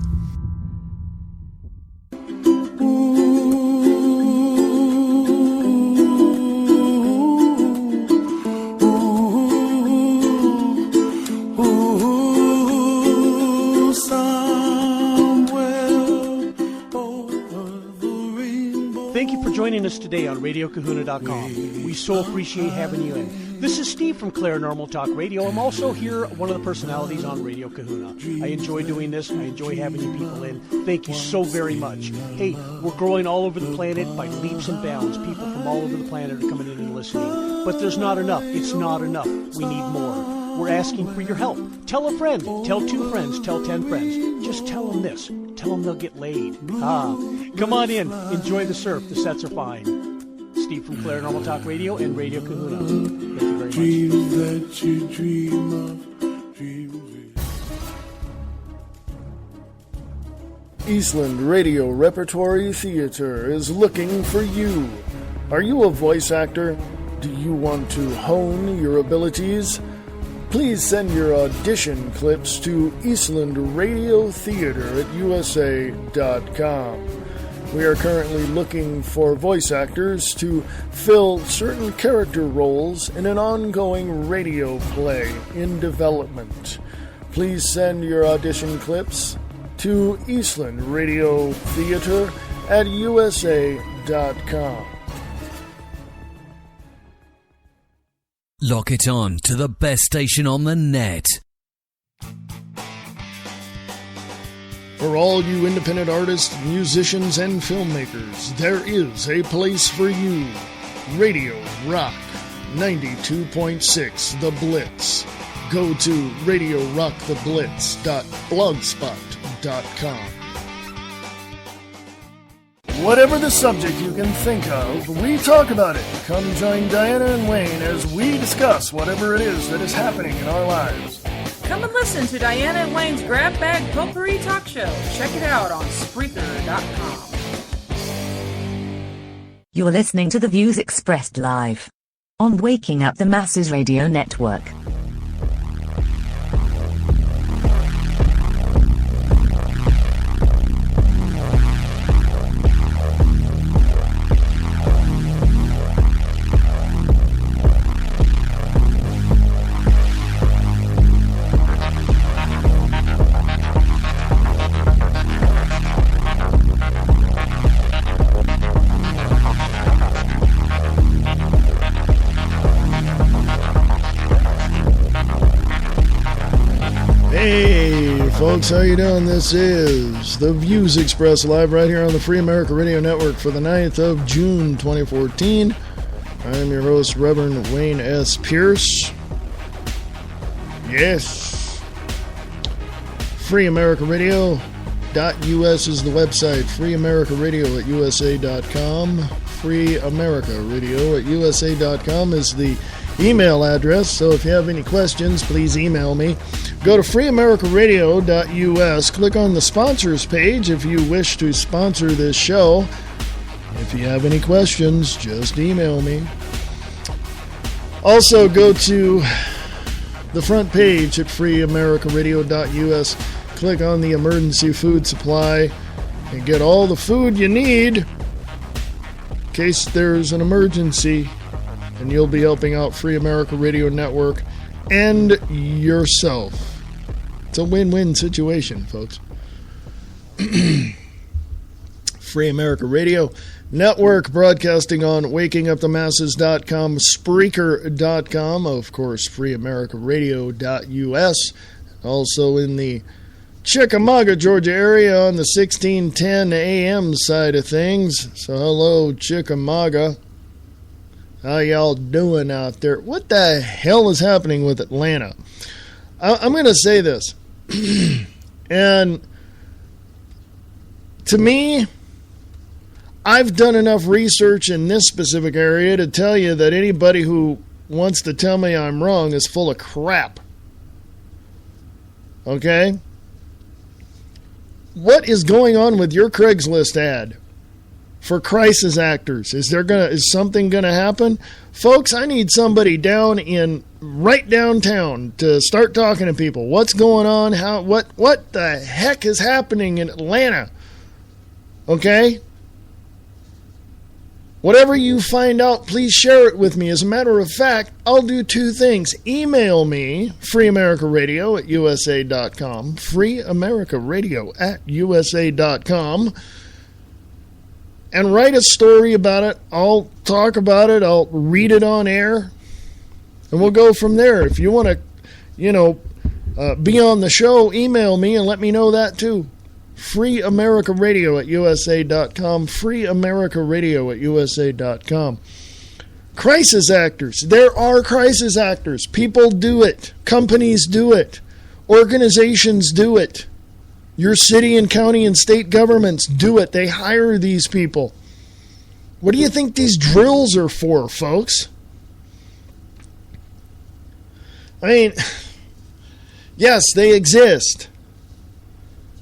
Thank you for joining us today on RadioKahuna.com. We so appreciate having you in. This is Steve from Clarinormal Talk Radio. I'm also here, one of the personalities on Radio Kahuna. I enjoy doing this. I enjoy having you people in. Thank you so very much. Hey, we're growing all over the planet by leaps and bounds. People from all over the planet are coming in and listening. But there's not enough. It's not enough. We need more. We're asking for your help. Tell a friend. Tell 2 friends. Tell 10 friends. Just tell them this. Tell them they'll get laid. Come on in. Enjoy the surf. The sets are fine. Steve from Clarinormal Talk Radio and Radio Kahuna. Thank you very much. Dreams that you dream of. Eastland Radio Repertory Theater is looking for you. Are you a voice actor? Do you want to hone your abilities? Please send your audition clips to Eastland Radio Theater at USA.com. We are currently looking for voice actors to fill certain character roles in an ongoing radio play in development. Please send your audition clips to Eastland Radio Theater at USA.com. Lock it on to the best station on the net. For all you independent artists, musicians, and filmmakers, there is a place for you. Radio Rock 92.6 The Blitz. Go to radiorocktheblitz.blogspot.com. Whatever the subject you can think of, we talk about it. Come join Diana and Wayne as we discuss whatever it is that is happening in our lives. Come and listen to Diana and Wayne's Grab Bag Potpourri Talk Show. Check it out on Spreaker.com. You're listening to the views expressed live on Waking Up the Masses Radio Network. Hey folks, how you doing? This is the Views Expressed live right here on the Free America Radio Network for the 9th of June 2014. I am your host, Reverend Wayne S. Pierce. Yes. FreeAmericaRadio.us is the website. FreeAmericaRadio at USA.com. FreeAmericaRadio at USA.com is the email address, so if you have any questions, please email me. Go to freeamericaradio.us, click on the sponsors page if you wish to sponsor this show. If you have any questions, just email me. Also, go to the front page at freeamericaradio.us click on the emergency food supply and get all the food you need in case there's an emergency, and you'll be helping out Free America Radio Network and yourself. It's a win-win situation, folks. Free America Radio Network, broadcasting on wakingupthemasses.com, Spreaker.com, of course, freeamericaradio.us, also in the Chickamauga, Georgia area on the 1610 AM side of things. So hello, Chickamauga. How y'all doing out there? What the hell is happening with Atlanta? I'm going to say this. And to me, I've done enough research in this specific area to tell you that anybody who wants to tell me I'm wrong is full of crap. Okay? What is going on with your Craigslist ad for crisis actors? Is something gonna happen? Folks, I need somebody right downtown to start talking to people. What's going on? What the heck is happening in Atlanta? Okay? Whatever you find out, please share it with me. As a matter of fact, I'll do two things. Email me, freeamericaradio@usa.com, freeamericaradio@usa.com, and write a story about it. I'll talk about it. I'll read it on air, and we'll go from there. If you want to, be on the show, email me and let me know that too. freeamericaradio@usa.com, freeamericaradio@usa.com. Crisis actors. There are crisis actors. People do it. Companies do it. Organizations do it. Your city and county and state governments do it. They hire these people. What do you think these drills are for, folks? I mean, yes, they exist.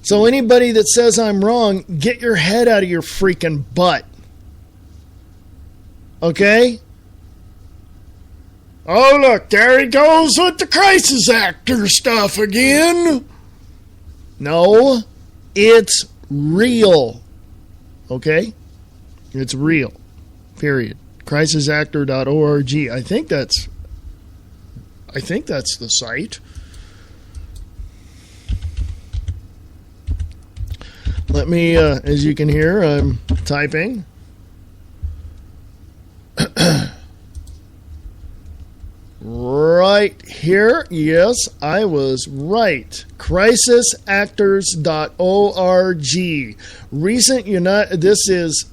So anybody that says I'm wrong, get your head out of your freaking butt. Okay? Oh, look, there he goes with the crisis actor stuff again. No, it's real. Okay? It's real. Period. Crisisactor.org. I think that's the site. Let me, as you can hear, I'm typing. Right here. Yes, I was right. Crisisactors.org. This is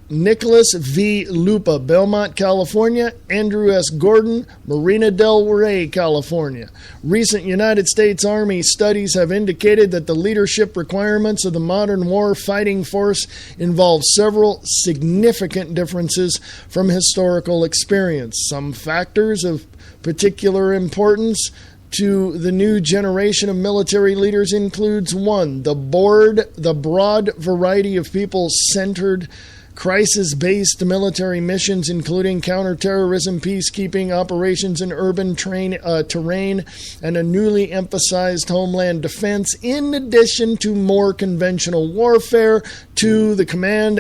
Nicholas V. Lupa, Belmont, California. Andrew S. Gordon, Marina del Rey, California. Recent United States Army studies have indicated that the leadership requirements of the modern war fighting force involve several significant differences from historical experience. Some factors of particular importance to the new generation of military leaders includes 1. The broad variety of people-centered crisis-based military missions, including counterterrorism, peacekeeping operations in urban terrain, and a newly emphasized homeland defense, in addition to more conventional warfare. 2. The command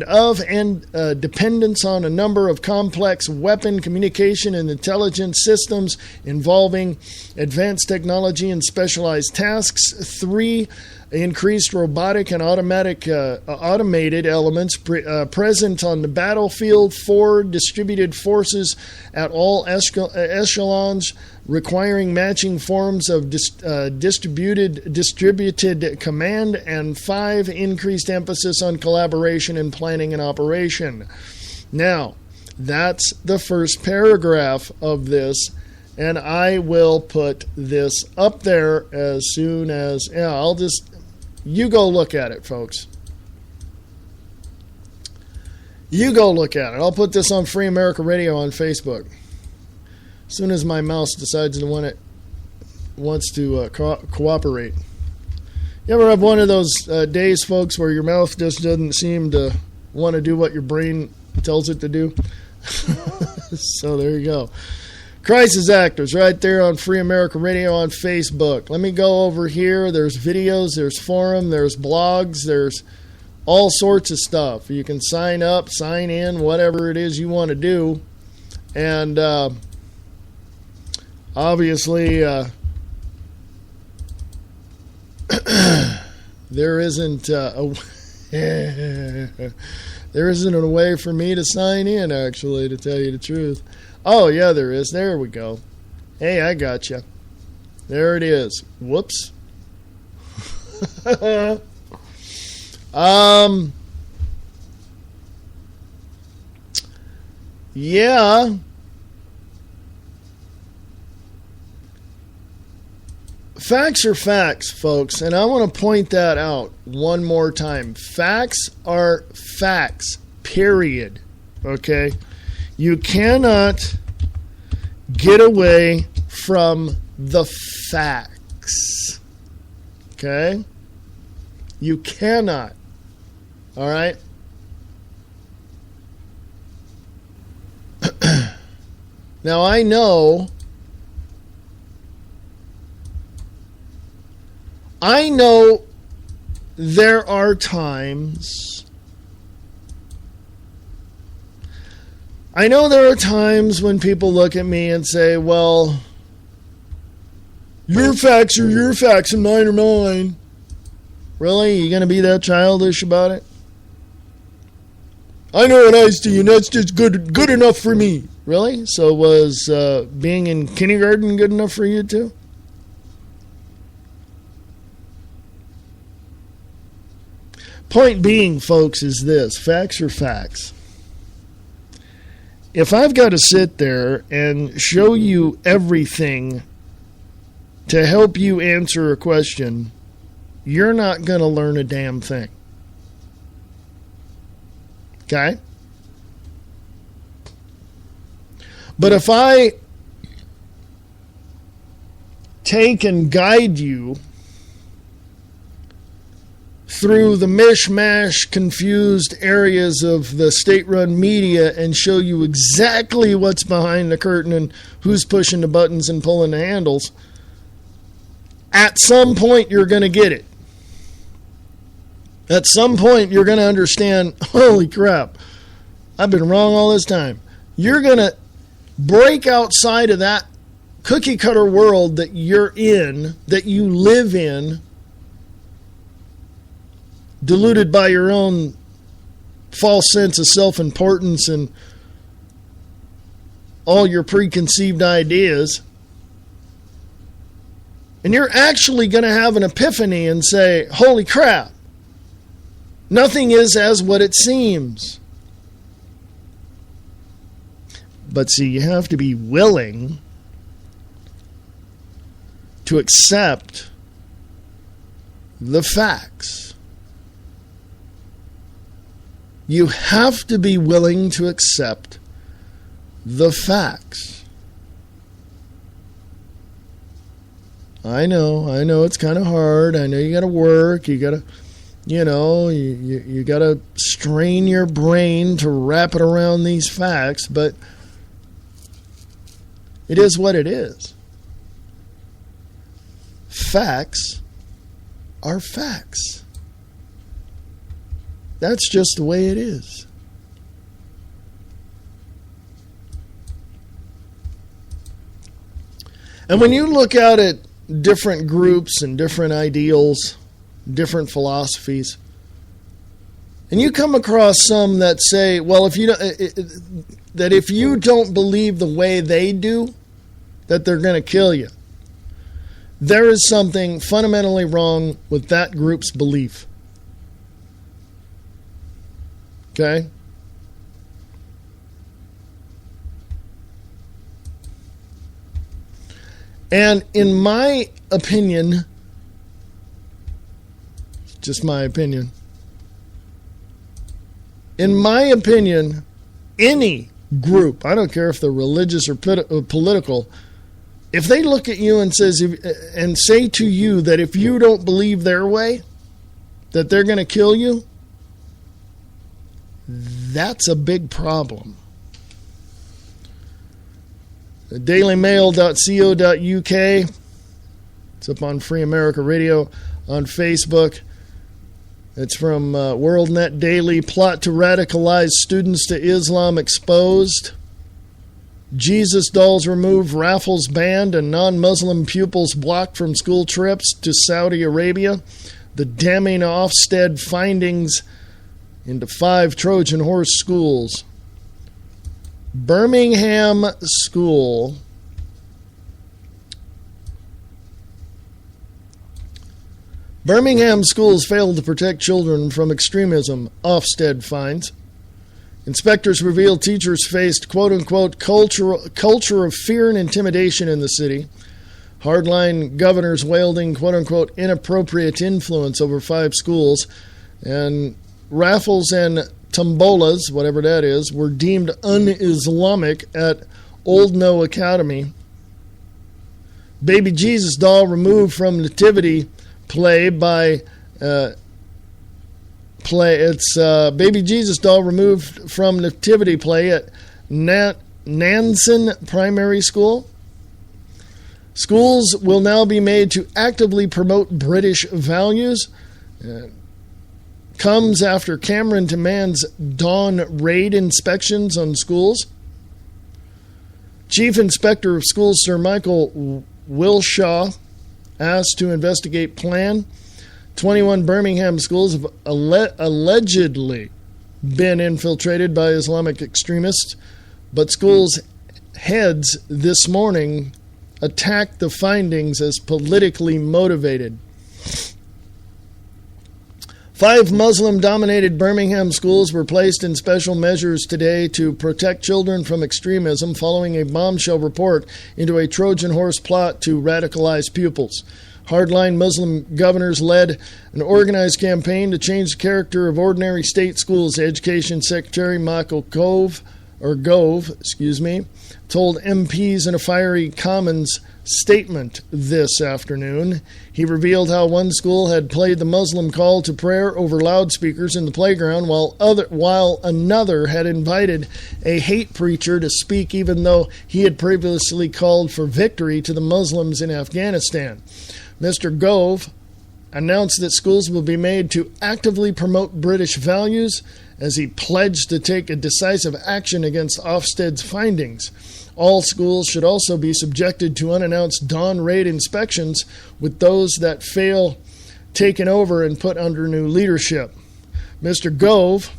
of and dependence on a number of complex weapon, communication, and intelligence systems involving advanced technology and specialized tasks. 3. Increased robotic and automated elements present on the battlefield. 4. Distributed forces at all echelons, requiring matching forms of distributed command. And 5. Increased emphasis on collaboration in planning and operation. Now, that's the first paragraph of this, and I will put this up there as soon as... You go look at it, folks. You go look at it. I'll put this on Free America Radio on Facebook. As soon as my mouse decides wants to cooperate. You ever have one of those days, folks, where your mouth just doesn't seem to want to do what your brain tells it to do? So there you go. Crisis Actors right there on Free America Radio on Facebook. Let me go over here. There's videos, there's forum, there's blogs, there's all sorts of stuff. You can sign up, sign in, whatever it is you want to do. And obviously, there isn't there isn't a way for me to sign in, actually, to tell you the truth. Oh, yeah, there is. There we go. Hey, I got you. There it is. Whoops. Yeah. Facts are facts, folks, and I want to point that out one more time. Facts are facts, period. Okay? You cannot get away from the facts. Okay? You cannot. All right? Now, I know there are times when people look at me and say, well, your facts are your facts and mine are mine. Really? You going to be that childish about it? I know what I see, and that's just good enough for me. Really? So was being in kindergarten good enough for you too? Point being, folks, is this. Facts are facts. If I've got to sit there and show you everything to help you answer a question, you're not going to learn a damn thing. Okay? But if I take and guide you through the mishmash, confused areas of the state-run media and show you exactly what's behind the curtain and who's pushing the buttons and pulling the handles, at some point you're going to get it. At some point you're going to understand, holy crap, I've been wrong all this time. You're going to break outside of that cookie-cutter world that you're in, that you live in, deluded by your own false sense of self-importance and all your preconceived ideas. And you're actually going to have an epiphany and say, holy crap, nothing is as what it seems. But see, you have to be willing to accept the facts. You have to be willing to accept the facts. I know it's kind of hard. I know you got to work. You got to, you got to strain your brain to wrap it around these facts, but it is what it is. Facts are facts. That's just the way it is. And when you look out at different groups and different ideals, different philosophies, and you come across some that say, well, if you don't believe the way they do, that they're going to kill you. There is something fundamentally wrong with that group's belief. Okay? And in my opinion, just my opinion, any group, I don't care if they're religious or political, if they look at you and say to you that if you don't believe their way, that they're going to kill you, that's a big problem. dailymail.co.uk. It's up on Free America Radio on Facebook. It's from WorldNet Daily. Plot to radicalize students to Islam exposed. Jesus dolls removed, raffles banned, and non-Muslim pupils blocked from school trips to Saudi Arabia. The damning Ofsted findings into 5 Trojan horse schools. Birmingham School schools failed to protect children from extremism, Ofsted finds. Inspectors revealed teachers faced quote-unquote culture of fear and intimidation in the city. Hardline governors wielding quote-unquote inappropriate influence over 5 schools. And raffles and tombolas, whatever that is, were deemed un-Islamic at Old No Academy. Baby Jesus doll removed from nativity play by Baby Jesus doll removed from nativity play at Nansen Primary School. Schools will now be made to actively promote British values. Comes after Cameron demands dawn raid inspections on schools. Chief Inspector of Schools Sir Michael Wilshaw asked to investigate plan. 21 Birmingham schools have allegedly been infiltrated by Islamic extremists, but schools' heads this morning attacked the findings as politically motivated. 5 Muslim-dominated Birmingham schools were placed in special measures today to protect children from extremism following a bombshell report into a Trojan horse plot to radicalize pupils. Hardline Muslim governors led an organized campaign to change the character of ordinary state schools. Education Secretary Michael Gove told MPs in a fiery Commons statement this afternoon. He revealed how one school had played the Muslim call to prayer over loudspeakers in the playground, while another had invited a hate preacher to speak, even though he had previously called for victory to the Muslims in Afghanistan. Mr. Gove announced that schools will be made to actively promote British values as he pledged to take a decisive action against Ofsted's findings. All schools should also be subjected to unannounced dawn raid inspections, with those that fail taken over and put under new leadership. Mr. Gove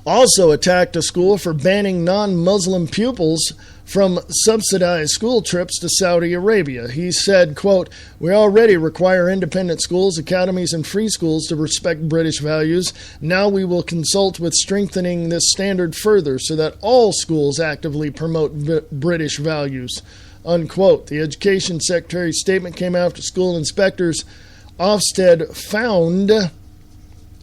also attacked a school for banning non-Muslim pupils from subsidized school trips to Saudi Arabia. He said, quote, "We already require independent schools, academies, and free schools to respect British values. Now we will consult with strengthening this standard further so that all schools actively promote British values," unquote. The Education Secretary's statement came after school inspectors Ofsted found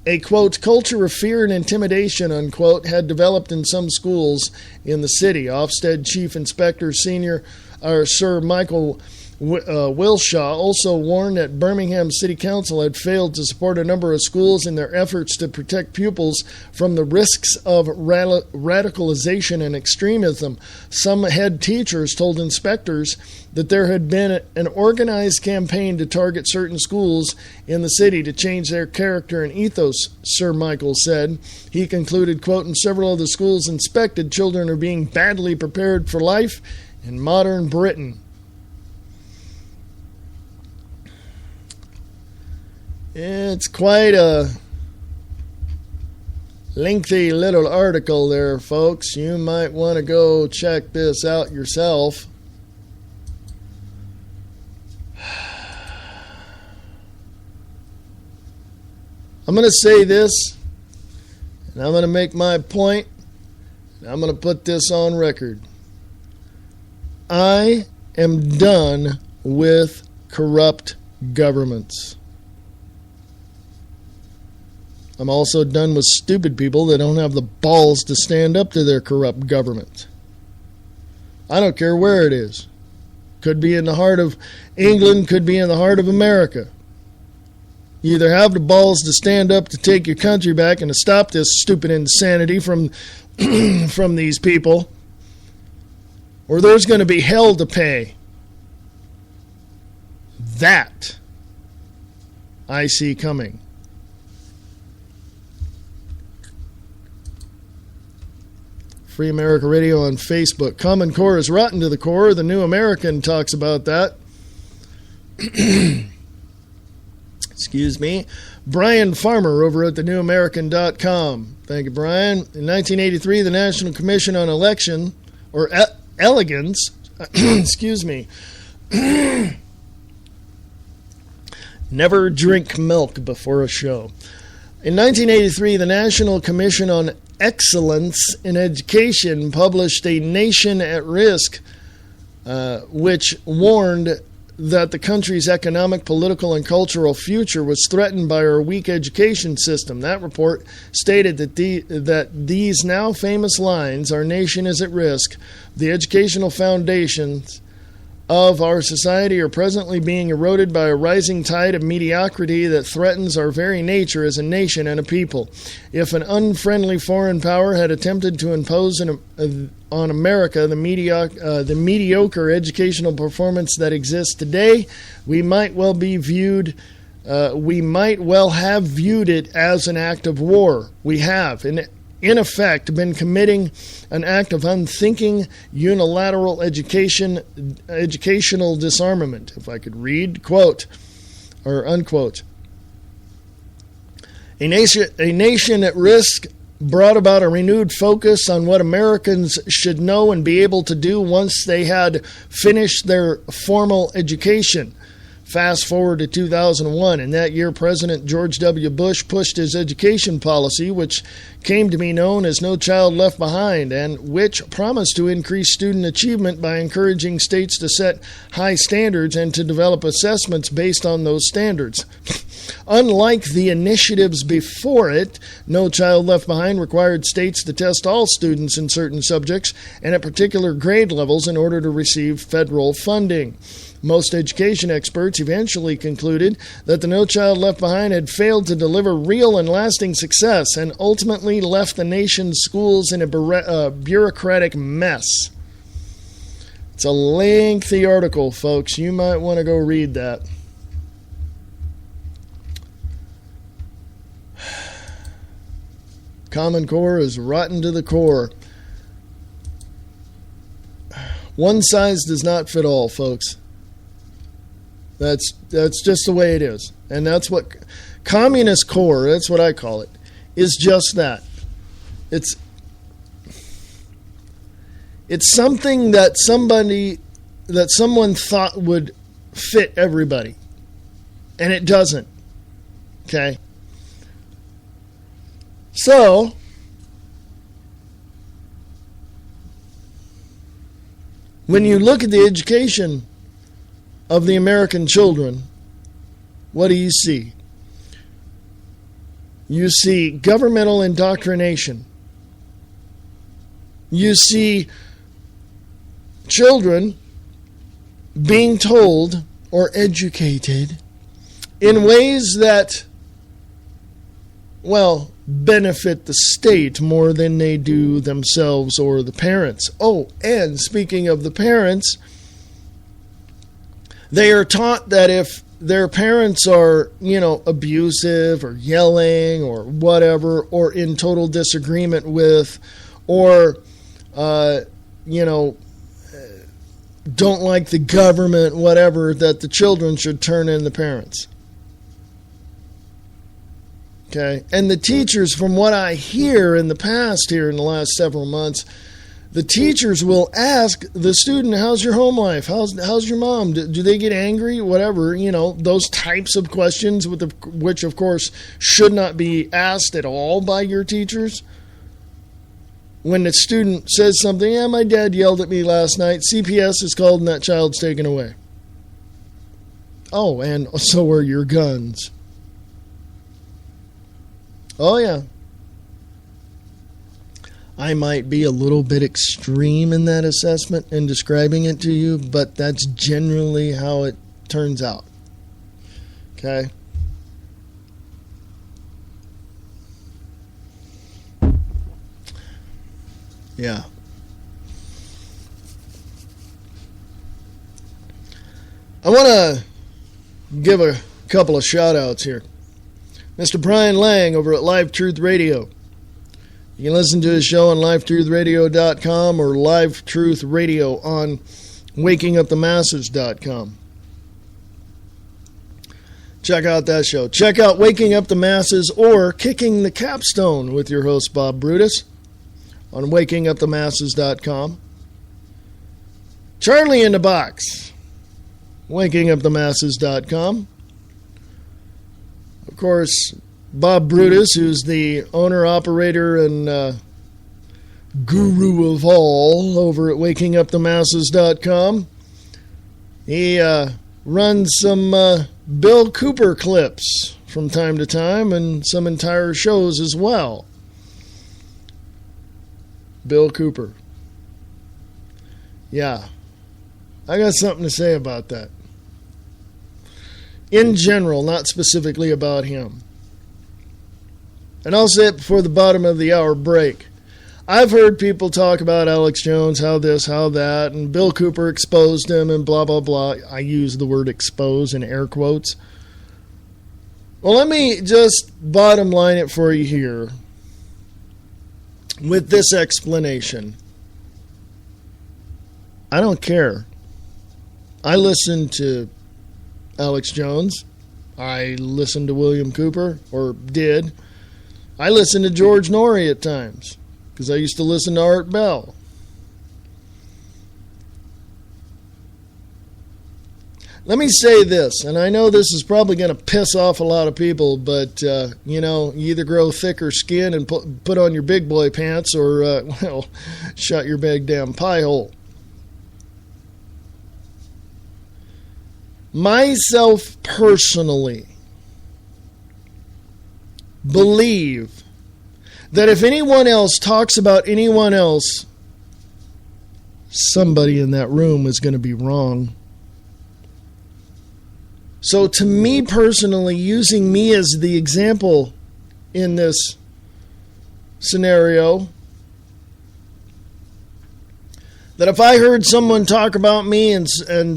a, quote, culture of fear and intimidation, unquote, had developed in some schools in the city. Ofsted Chief Inspector Sir Michael Wilshaw also warned that Birmingham City Council had failed to support a number of schools in their efforts to protect pupils from the risks of radicalization and extremism. Some head teachers told inspectors that there had been an organized campaign to target certain schools in the city to change their character and ethos, Sir Michael said. He concluded, quote, "In several of the schools inspected, children are being badly prepared for life in modern Britain." It's quite a lengthy little article there, folks. You might want to go check this out yourself. I'm going to say this, and I'm going to make my point, and I'm going to put this on record. I am done with corrupt governments. I'm also done with stupid people that don't have the balls to stand up to their corrupt government. I don't care where it is. Could be in the heart of England, could be in the heart of America. You either have the balls to stand up to take your country back and to stop this stupid insanity from these people, or there's going to be hell to pay. That I see coming. Free America Radio on Facebook. Common Core is rotten to the core. The New American talks about that. Excuse me. Brian Farmer over at thenewamerican.com. Thank you, Brian. In 1983, the National Commission on Election, or Elegance, excuse me. Never drink milk before a show. In 1983, the National Commission on Excellence in Education published A Nation at Risk, which warned that the country's economic, political, and cultural future was threatened by our weak education system. That report stated that these now famous lines, "Our nation is at risk. The educational foundations of our society are presently being eroded by a rising tide of mediocrity that threatens our very nature as a nation and a people. If an unfriendly foreign power had attempted to impose on America the mediocre educational performance that exists today, we might well have viewed it as an act of war. We have, in effect, been committing an act of unthinking, unilateral educational disarmament." If I could read, quote, or unquote. A nation at risk brought about a renewed focus on what Americans should know and be able to do once they had finished their formal education. Fast forward to 2001. In that year, President George W. Bush pushed his education policy, which came to be known as No Child Left Behind, and which promised to increase student achievement by encouraging states to set high standards and to develop assessments based on those standards. Unlike the initiatives before it, No Child Left Behind required states to test all students in certain subjects and at particular grade levels in order to receive federal funding. Most education experts eventually concluded that the No Child Left Behind had failed to deliver real and lasting success and ultimately left the nation's schools in a bureaucratic mess. It's a lengthy article, folks. You might want to go read that. Common Core is rotten to the core. One size does not fit all, folks. That's just the way it is. And that's what communist core, that's what I call it, is just that. It's something that someone thought would fit everybody. And it doesn't. Okay? So, when you look at the education of the American children, what do you see? You see governmental indoctrination. You see children being told or educated in ways that, well, benefit the state more than they do themselves or the parents. Oh, and speaking of the parents, they are taught that if their parents are, abusive or yelling or whatever, or in total disagreement with, or, don't like the government, whatever, that the children should turn in the parents. Okay? And the teachers, from what I hear in the past here in the last several months, the teachers will ask the student, how's your home life? How's your mom? Do they get angry? Whatever, those types of questions, which, of course, should not be asked at all by your teachers. When the student says something, yeah, my dad yelled at me last night, CPS is called and that child's taken away. Oh, and so are your guns. Oh, yeah. I might be a little bit extreme in that assessment and describing it to you, but that's generally how it turns out. Okay? Yeah. I want to give a couple of shout-outs here. Mr. Brian Lang over at Live Truth Radio. You can listen to his show on LiveTruthRadio.com or Live Truth Radio on WakingUpTheMasses.com. Check out that show. Check out Waking Up the Masses or Kicking the Capstone with your host, Bob Brutus, on WakingUpTheMasses.com. Charlie in the Box, WakingUpTheMasses.com. Of course, Bob Brutus, who's the owner, operator, and guru of all over at WakingUpTheMasses.com. He runs some Bill Cooper clips from time to time and some entire shows as well. Bill Cooper. Yeah, I got something to say about that. In general, not specifically about him. And I'll say it before the bottom of the hour break. I've heard people talk about Alex Jones, how this, how that, and Bill Cooper exposed him and blah, blah, blah. I use the word expose in air quotes. Well, let me just bottom line it for you here with this explanation. I don't care. I listen to Alex Jones. I listen to William Cooper, or did. I listen to George Norrie at times, because I used to listen to Art Bell. Let me say this, and I know this is probably going to piss off a lot of people, but, you either grow thicker skin and put on your big boy pants or, shut your big damn pie hole. Myself personally believe that if anyone else talks about anyone else, somebody in that room is going to be wrong. So to me personally, using me as the example in this scenario, that if I heard someone talk about me and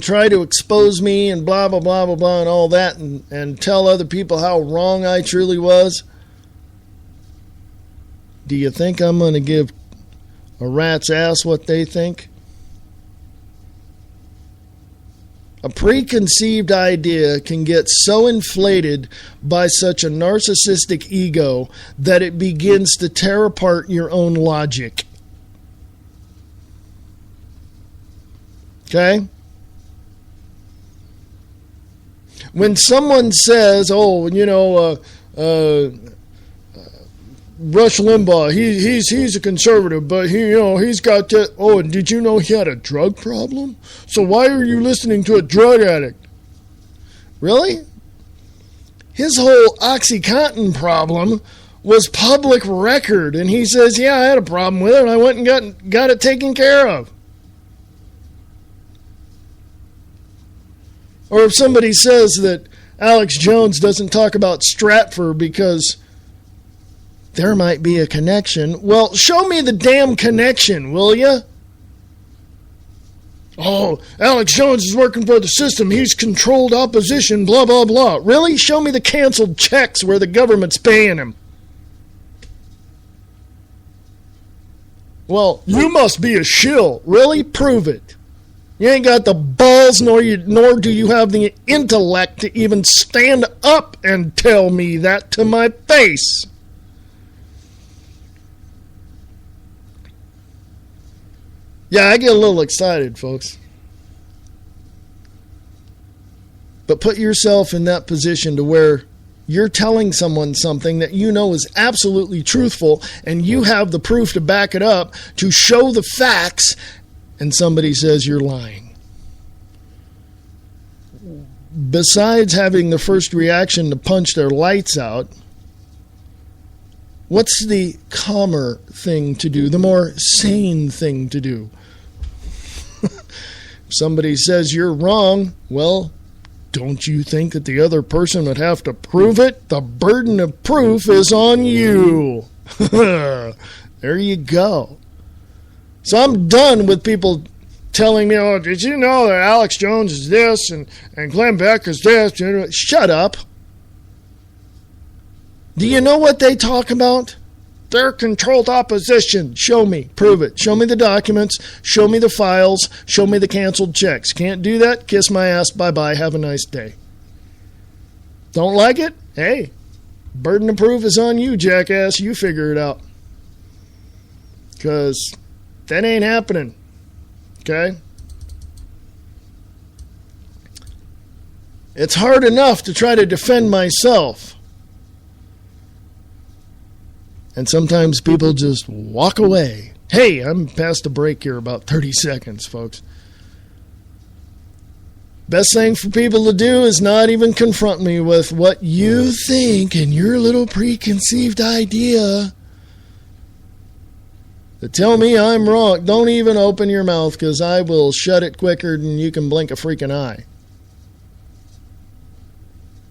try to expose me and blah, blah, blah, blah, blah, and all that, and tell other people how wrong I truly was, do you think I'm going to give a rat's ass what they think? A preconceived idea can get so inflated by such a narcissistic ego that it begins to tear apart your own logic. Okay? When someone says, Rush Limbaugh, he's a conservative, but he's got that. Oh, and did you know he had a drug problem? So why are you listening to a drug addict? Really? His whole OxyContin problem was public record, and he says, yeah, I had a problem with it, and I went and got it taken care of. Or if somebody says that Alex Jones doesn't talk about Stratford because there might be a connection. Well, show me the damn connection, will you? Oh, Alex Jones is working for the system. He's controlled opposition, blah, blah, blah. Really? Show me the canceled checks where the government's paying him. Well, you must be a shill. Really? Prove it. You ain't got the balls, nor do you have the intellect to even stand up and tell me that to my face. Yeah, I get a little excited, folks. But put yourself in that position to where you're telling someone something that you know is absolutely truthful, and you have the proof to back it up, to show the facts, and somebody says you're lying. Besides having the first reaction to punch their lights out, what's the calmer thing to do, the more sane thing to do? If somebody says you're wrong, well, don't you think that the other person would have to prove it? The burden of proof is on you. There you go. So I'm done with people telling me, oh, did you know that Alex Jones is this and Glenn Beck is this? Shut up. Do you know what they talk about? They're controlled opposition. Show me. Prove it. Show me the documents. Show me the files. Show me the canceled checks. Can't do that? Kiss my ass. Bye-bye. Have a nice day. Don't like it? Hey, burden of proof is on you, jackass. You figure it out. Because that ain't happening. Okay? It's hard enough to try to defend myself. And sometimes people just walk away. Hey, I'm past the break here, about 30 seconds, folks. Best thing for people to do is not even confront me with what you think and your little preconceived idea. To tell me I'm wrong. Don't even open your mouth, because I will shut it quicker than you can blink a freaking eye.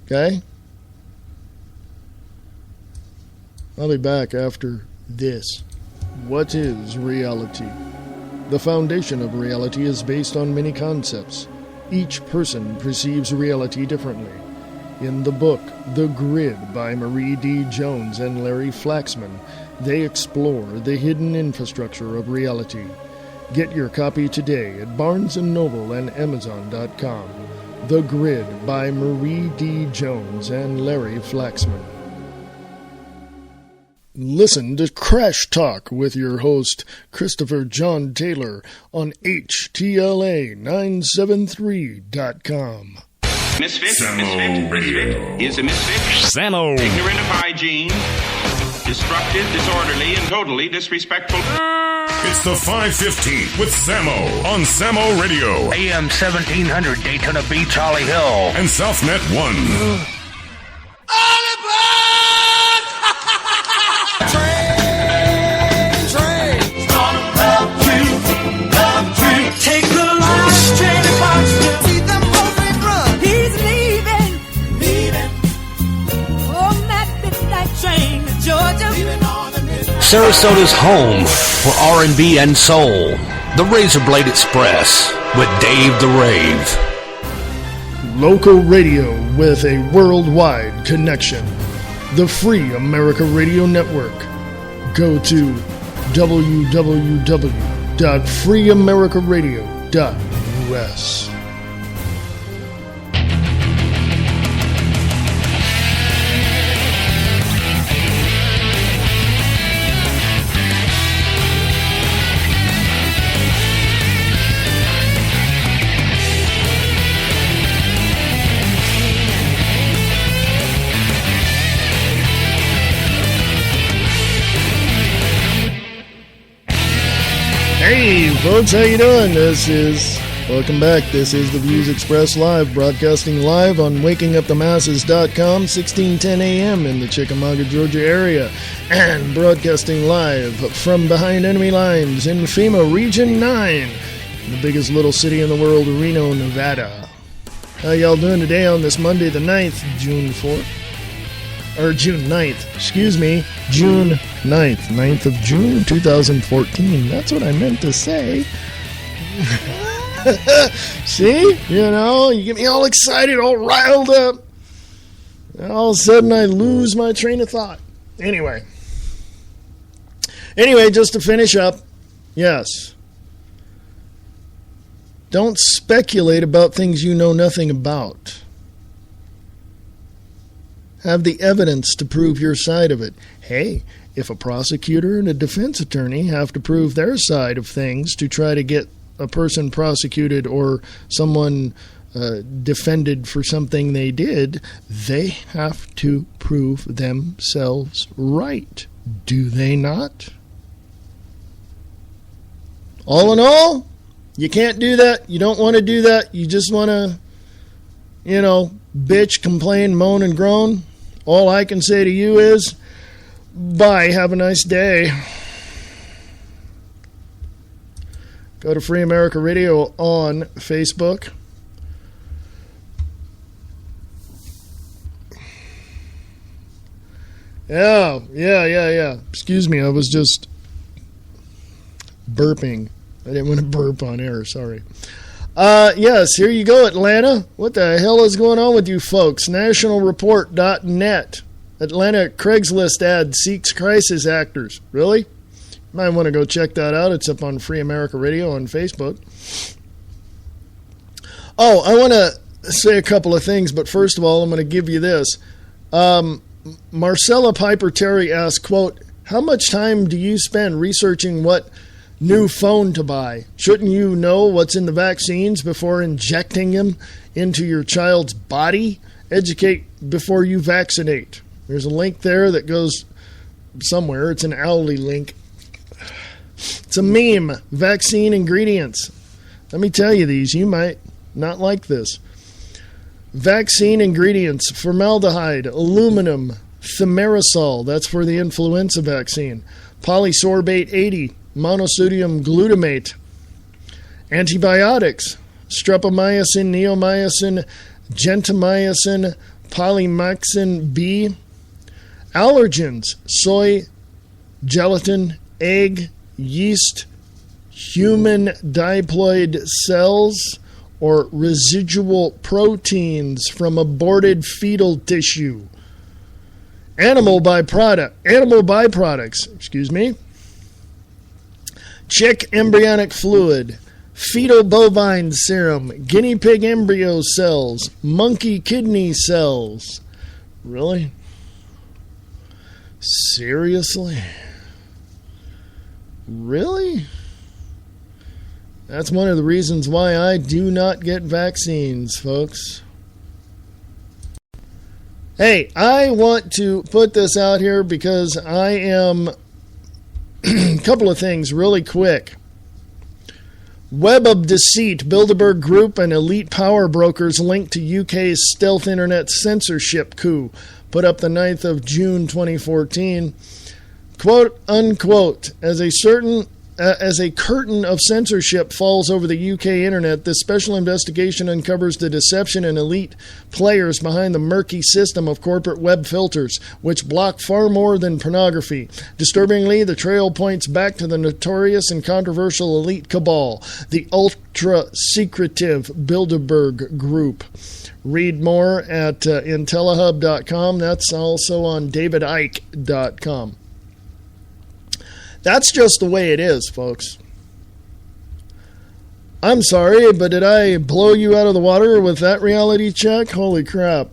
Okay? I'll be back after this. What is reality? The foundation of reality is based on many concepts. Each person perceives reality differently. In the book, The Grid by Marie D. Jones and Larry Flaxman, they explore the hidden infrastructure of reality. Get your copy today at Barnes & Noble and Amazon.com. The Grid by Marie D. Jones and Larry Flaxman. Listen to Crash Talk with your host, Christopher John Taylor, on HTLA973.com. Misfit is a misfit. Samo. Ignorant of hygiene, destructive, disorderly, and totally disrespectful. It's the 5:15 with Samo on Samo Radio. AM 1700 Daytona Beach, Holly Hill. And Southnet 1. Take the last train to Boston. See them moving run. He's leaving. On that midnight train to Georgia. Sarasota's home for R&B and soul. The Razor Blade Express with Dave the Rave. Local radio with a worldwide connection. The Free America Radio Network. Go to www.freeamericaradio.us. Hey folks, how you doing? Welcome back. This is the Views Express Live, broadcasting live on WakingUpTheMasses.com, 1610 a.m. in the Chickamauga, Georgia area, and broadcasting live from behind enemy lines in FEMA Region 9, the biggest little city in the world, Reno, Nevada. How y'all doing today on this Monday the 9th, June 9th of June, 2014. That's what I meant to say. See? You get me all excited, all riled up. And all of a sudden I lose my train of thought. Anyway, just to finish up, yes. Don't speculate about things you know nothing about. Have the evidence to prove your side of it. Hey, if a prosecutor and a defense attorney have to prove their side of things to try to get a person prosecuted or someone defended for something they did, they have to prove themselves right. Do they not? All in all, you can't do that. You don't want to do that. You just want to, bitch, complain, moan, and groan. All I can say to you is, bye, have a nice day. Go to Free America Radio on Facebook. Yeah. Excuse me, I was just burping I didn't want to burp on air, sorry. Yes, here you go, Atlanta. What the hell is going on with you folks? NationalReport.net. Atlanta Craigslist ad seeks crisis actors. Really? Might want to go check that out. It's up on Free America Radio on Facebook. Oh, I want to say a couple of things, but first of all, I'm going to give you this. Marcella Piper Terry asked, quote, how much time do you spend researching what new phone to buy? Shouldn't you know what's in the vaccines before injecting them into your child's body? Educate before you vaccinate. There's a link there that goes somewhere. It's an Owly link. It's a meme. Vaccine ingredients. Let me tell you these. You might not like this. Vaccine ingredients: formaldehyde, aluminum, thimerosal, that's for the influenza vaccine, polysorbate 80, monosodium glutamate, antibiotics, streptomycin, neomycin, gentamicin, polymyxin B, allergens, soy, gelatin, egg, yeast, human diploid cells, or residual proteins from aborted fetal tissue. Animal byproducts, chick embryonic fluid, fetal bovine serum, guinea pig embryo cells, monkey kidney cells. Really? Seriously? Really? That's one of the reasons why I do not get vaccines, folks. Hey, I want to put this out here because I am... a couple of things really quick. Web of Deceit, Bilderberg Group and elite power brokers linked to UK's stealth internet censorship coup, put up the 9th of June 2014. Quote, unquote, as a curtain of censorship falls over the UK internet, this special investigation uncovers the deception and elite players behind the murky system of corporate web filters, which block far more than pornography. Disturbingly, the trail points back to the notorious and controversial elite cabal, the ultra-secretive Bilderberg Group. Read more at intellihub.com. That's also on davidike.com. That's just the way it is, folks. I'm sorry, but did I blow you out of the water with that reality check? Holy crap.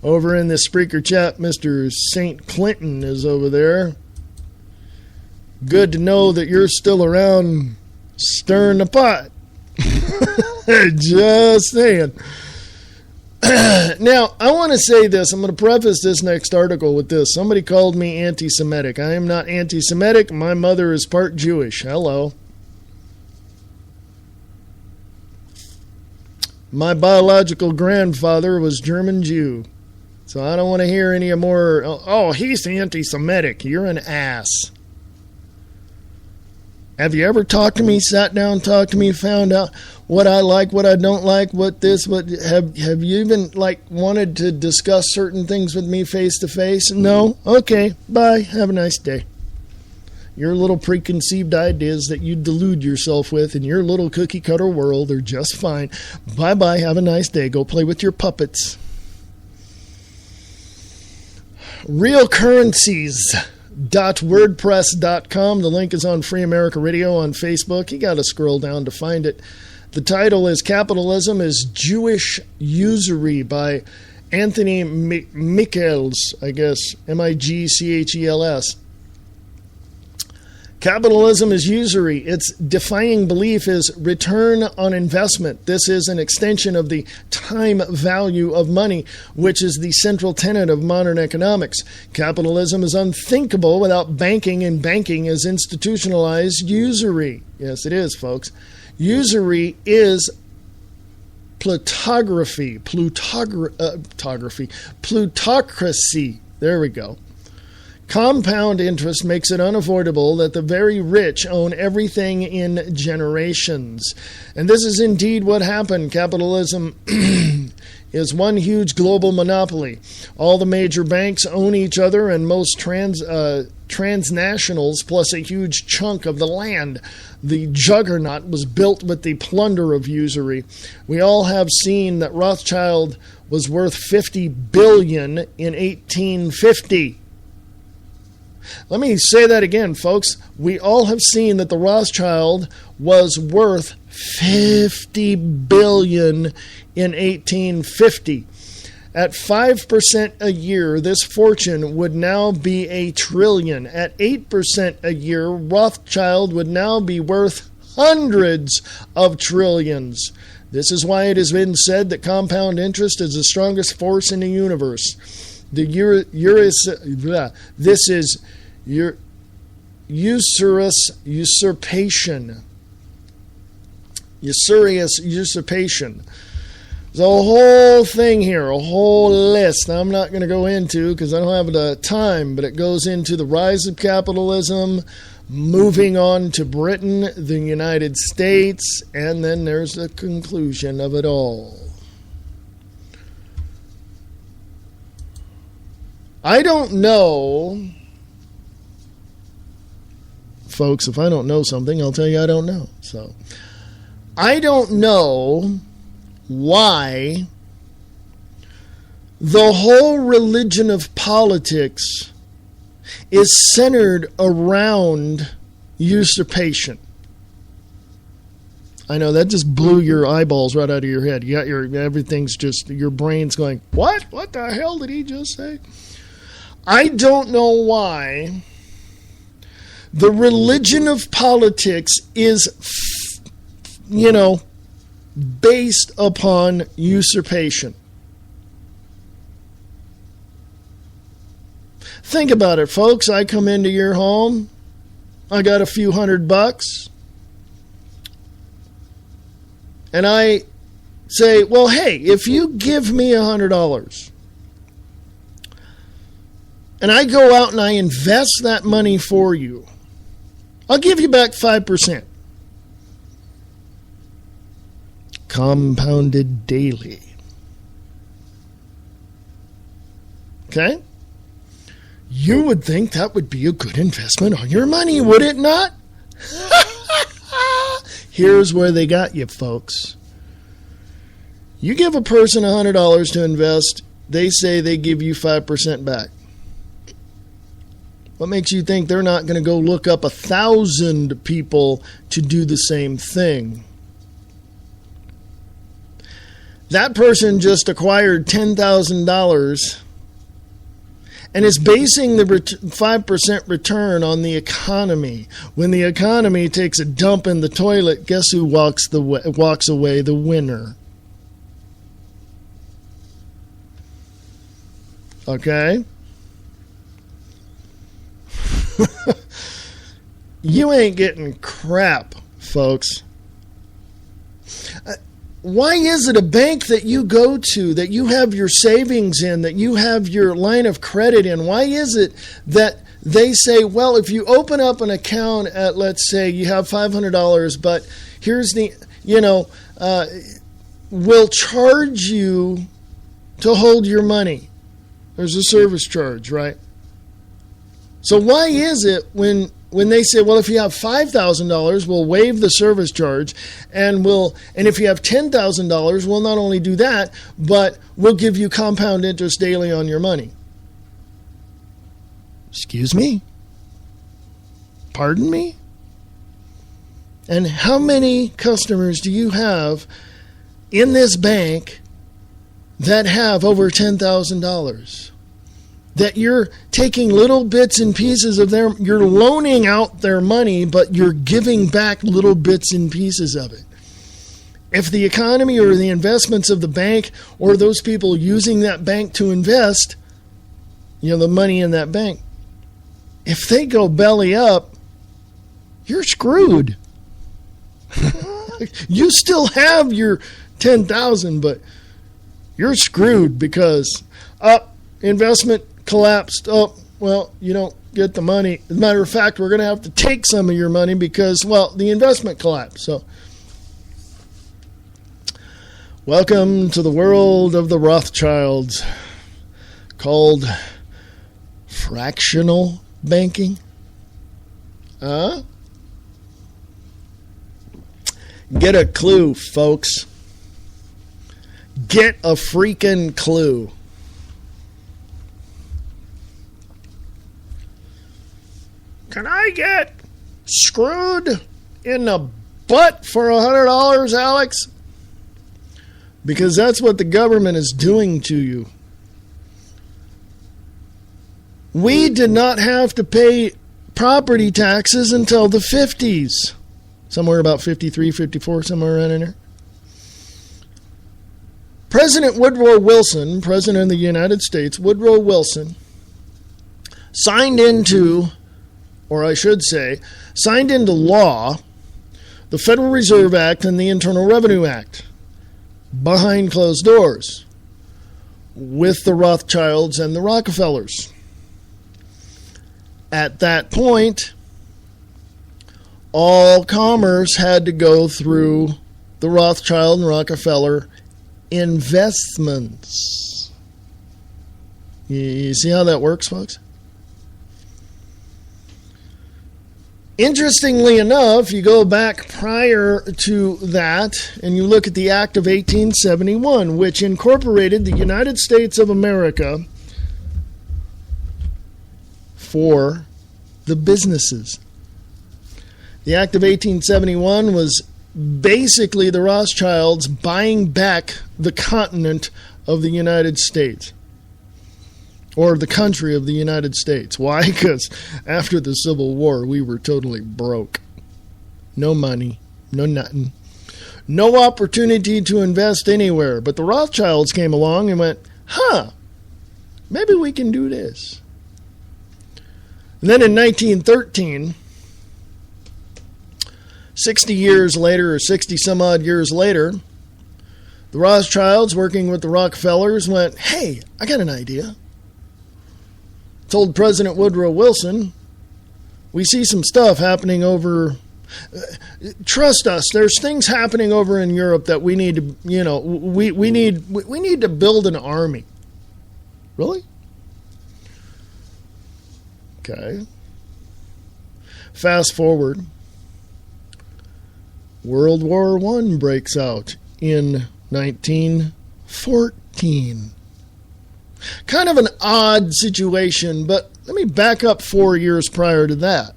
Over in the Spreaker chat, Mr. St. Clinton is over there. Good to know that you're still around stirring the pot. Just saying. Now, I want to say this. I'm going to preface this next article with this. Somebody called me anti-Semitic. I am not anti-Semitic. My mother is part Jewish. Hello. My biological grandfather was German Jew. So I don't want to hear any more, oh, he's anti-Semitic. You're an ass. Have you ever talked to me, sat down, talked to me, found out what I like, what I don't like, what have you even wanted to discuss certain things with me face to face? No? Okay, bye. Have a nice day. Your little preconceived ideas that you delude yourself with in your little cookie cutter world are just fine. Bye-bye. Have a nice day. Go play with your puppets. realcurrencies.wordpress.com. The link is on Free America Radio on Facebook. You got to scroll down to find it. The title is Capitalism is Jewish Usury by Anthony Michels, I guess, Michels. Capitalism is usury. Its defining belief is return on investment. This is an extension of the time value of money, which is the central tenet of modern economics. Capitalism is unthinkable without banking, and banking is institutionalized usury. Yes, it is, folks. Usury is plutocracy. There we go. Compound interest makes it unavoidable that the very rich own everything in generations. And this is indeed what happened. Capitalism is one huge global monopoly. All the major banks own each other and most transnationals, plus a huge chunk of the land. The juggernaut was built with the plunder of usury. We all have seen that Rothschild was worth $50 billion in 1850. Let me say that again, folks. We all have seen that the Rothschild was worth $50 billion in 1850. At 5% a year, this fortune would now be $1 trillion. At 8% a year, Rothschild would now be worth hundreds of trillions. This is why it has been said that compound interest is the strongest force in the universe. This is usurious usurpation. Usurious usurpation. There's a whole thing here, a whole list I'm not going to go into because I don't have the time, but it goes into the rise of capitalism, moving on to Britain, the United States, and then there's the conclusion of it all. I don't know, folks, if I don't know something, I'll tell you I don't know. So, I don't know why the whole religion of politics is centered around usurpation. I know that just blew your eyeballs right out of your head. You got everything's just, your brain's going, what? What the hell did he just say? I don't know why the religion of politics is, based upon usurpation. Think about it, folks. I come into your home. I got a few $100. And I say, well, hey, if you give me $100 and I go out and I invest that money for you, I'll give you back 5%. Compounded daily. Okay? You would think that would be a good investment on your money, would it not? Here's where they got you, folks. You give a person $100 to invest, they say they give you 5% back. What makes you think they're not going to go look up 1,000 people to do the same thing? That person just acquired $10,000 and is basing the 5% return on the economy. When the economy takes a dump in the toilet, guess who walks away the winner? Okay? You ain't getting crap, folks. Why is it a bank that you go to, that you have your savings in, that you have your line of credit in, why is it that they say, well, if you open up an account at, let's say, you have $500, but here's the, we'll charge you to hold your money. There's a service charge, right? So why is it when they say, well, if you have $5,000, we'll waive the service charge, and if you have $10,000, we'll not only do that, but we'll give you compound interest daily on your money. Excuse me? Pardon me? And how many customers do you have in this bank that have over $10,000? That you're taking little bits and pieces of you're loaning out their money, but you're giving back little bits and pieces of it. If the economy or the investments of the bank or those people using that bank to invest, the money in that bank, if they go belly up, you're screwed. You still have your $10,000, but you're screwed because investment collapsed. Oh, well, you don't get the money. As a matter of fact, we're going to have to take some of your money because, well, the investment collapsed. So Welcome to the world of the Rothschilds, called fractional banking. Get a clue, folks. Get a freaking clue. Can I get screwed in the butt for $100, Alex? Because that's what the government is doing to you. We did not have to pay property taxes until the 50s. Somewhere about 53, 54, somewhere around in there. President Woodrow Wilson, President of the United States, Woodrow Wilson, signed into, or I should say, signed into law the Federal Reserve Act and the Internal Revenue Act behind closed doors with the Rothschilds and the Rockefellers. At that point, all commerce had to go through the Rothschild and Rockefeller investments. You see how that works, folks? Interestingly enough, you go back prior to that and you look at the Act of 1871, which incorporated the United States of America for the businesses. The Act of 1871 was basically the Rothschilds buying back the continent of the United States, or the country of the United States. Why? Because after the Civil War, we were totally broke. No money, no nothing. No opportunity to invest anywhere. But the Rothschilds came along and went, maybe we can do this. And then in 1913, 60 years later, or 60 some odd years later, the Rothschilds, working with the Rockefellers, went, hey, I got an idea. Told President Woodrow Wilson, we see some stuff happening over, trust us, there's things happening over in Europe that we need to, we need to build an army. Really? Okay. Fast forward. World War I breaks out in 1914. Kind of an odd situation, but let me back up 4 years prior to that.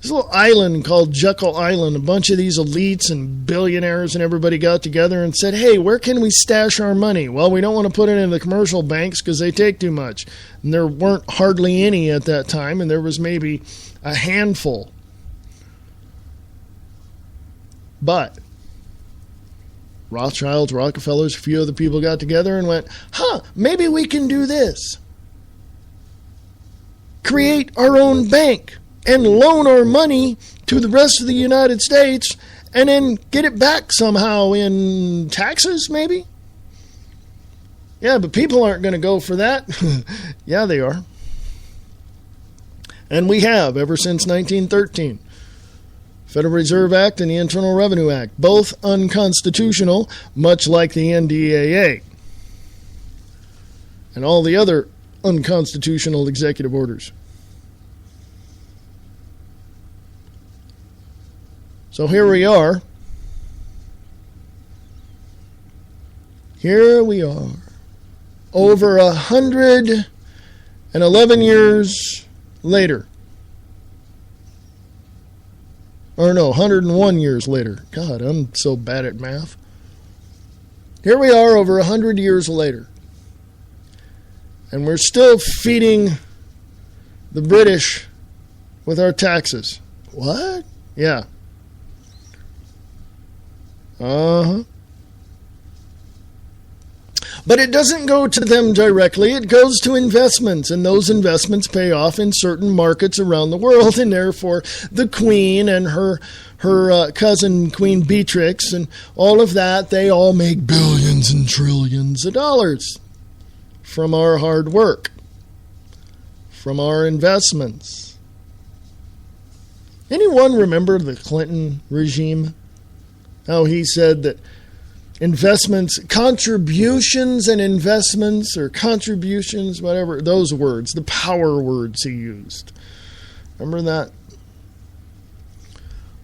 This little island called Jekyll Island, a bunch of these elites and billionaires and everybody got together and said, hey, where can we stash our money? Well, we don't want to put it in the commercial banks because they take too much. And there weren't hardly any at that time, and there was maybe a handful. But Rothschilds, Rockefellers, a few other people got together and went, maybe we can do this. Create our own bank and loan our money to the rest of the United States and then get it back somehow in taxes, maybe? Yeah, but people aren't going to go for that. Yeah, they are. And we have ever since 1913. Federal Reserve Act and the Internal Revenue Act, both unconstitutional, much like the NDAA and all the other unconstitutional executive orders. So here we are. Here we are. Over 111 years later. Or no, 101 years later. God, I'm so bad at math. Here we are over 100 years later. And we're still feeding the British with our taxes. What? Yeah. Uh-huh. But it doesn't go to them directly. It goes to investments, and those investments pay off in certain markets around the world, and therefore the Queen and her cousin, Queen Beatrix, and all of that, they all make billions and trillions of dollars from our hard work, from our investments. Anyone remember the Clinton regime? How he said that investments, contributions and investments, or contributions, whatever, those words, the power words he used. Remember that?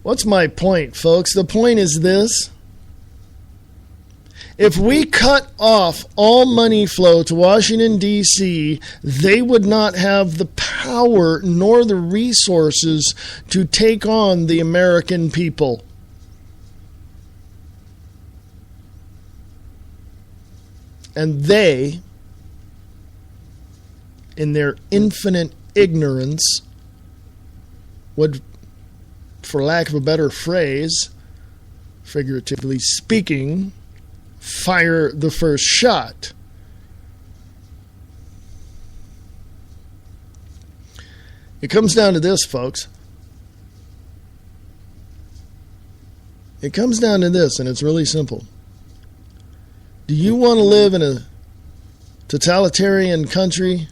What's my point, folks? The point is this. If we cut off all money flow to Washington, D.C., they would not have the power nor the resources to take on the American people. And they, in their infinite ignorance, would, for lack of a better phrase, figuratively speaking, fire the first shot. It comes down to this, folks. It comes down to this, and it's really simple. Do you want to live in a totalitarian country,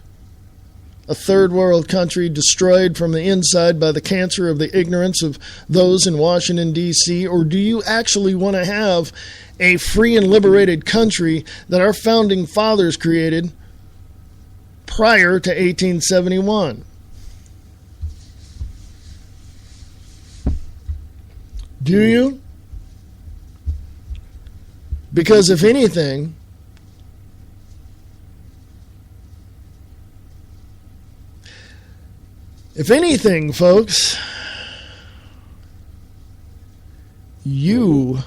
a third world country destroyed from the inside by the cancer of the ignorance of those in Washington, D.C., or do you actually want to have a free and liberated country that our founding fathers created prior to 1871? Do you? Because if anything, folks, you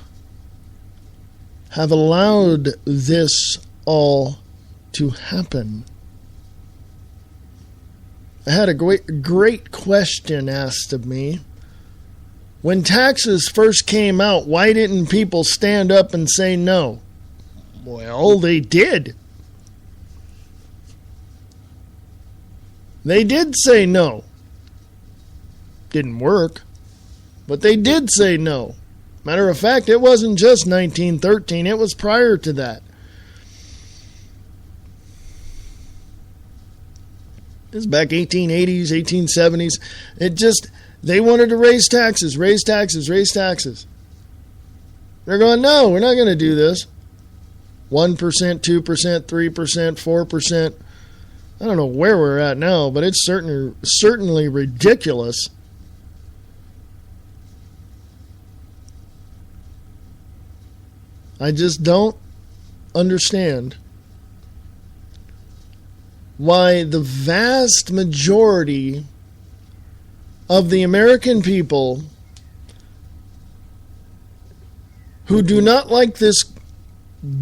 have allowed this all to happen. I had a great question asked of me. When taxes first came out, why didn't people stand up and say no? Well, they did. They did say no. Didn't work, but they did say no. Matter of fact, it wasn't just 1913, it was prior to that. It was back 1880s, 1870s. They wanted to raise taxes. They're going, no, we're not going to do this. 1%, 2%, 3%, 4%. I don't know where we're at now, but it's certainly ridiculous. I just don't understand why the vast majority of the American people who do not like this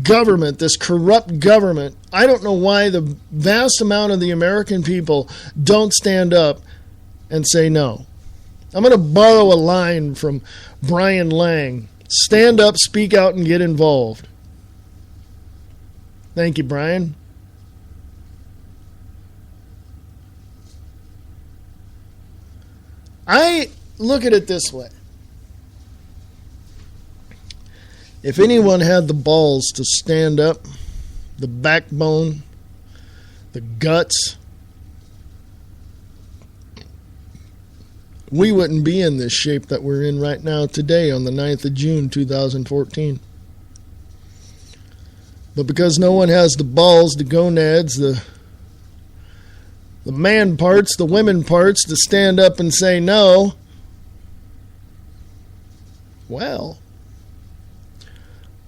government, this corrupt government, I don't know why the vast amount of the American people don't stand up and say no. I'm going to borrow a line from Brian Lang. Stand up, speak out, and get involved. Thank you, Brian. I look at it this way. If anyone had the balls to stand up, the backbone, the guts, we wouldn't be in this shape that we're in right now today on the 9th of June, 2014. But because no one has the balls, the gonads, the man parts, the women parts to stand up and say no, well,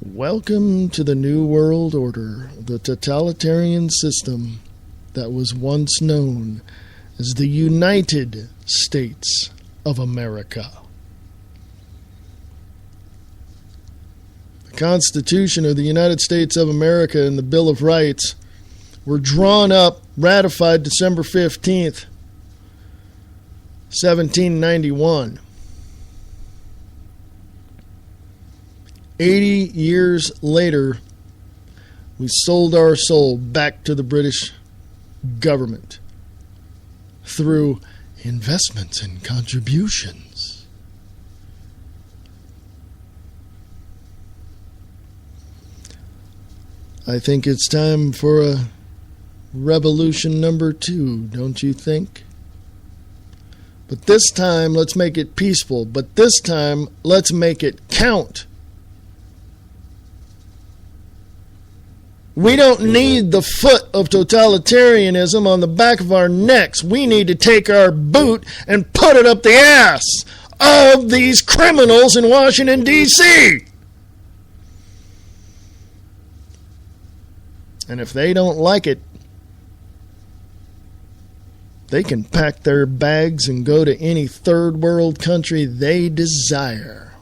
welcome to the New World Order, the totalitarian system that was once known as the United States of America. The Constitution of the United States of America and the Bill of Rights were drawn up, ratified December 15th, 1791. 80 years later, we sold our soul back to the British government through investments and contributions. I think it's time for a revolution number 2, don't you think? But this time, let's make it peaceful. But this time, let's make it count. We don't need the foot of totalitarianism on the back of our necks. We need to take our boot and put it up the ass of these criminals in Washington, D.C. And if they don't like it, they can pack their bags and go to any third world country they desire.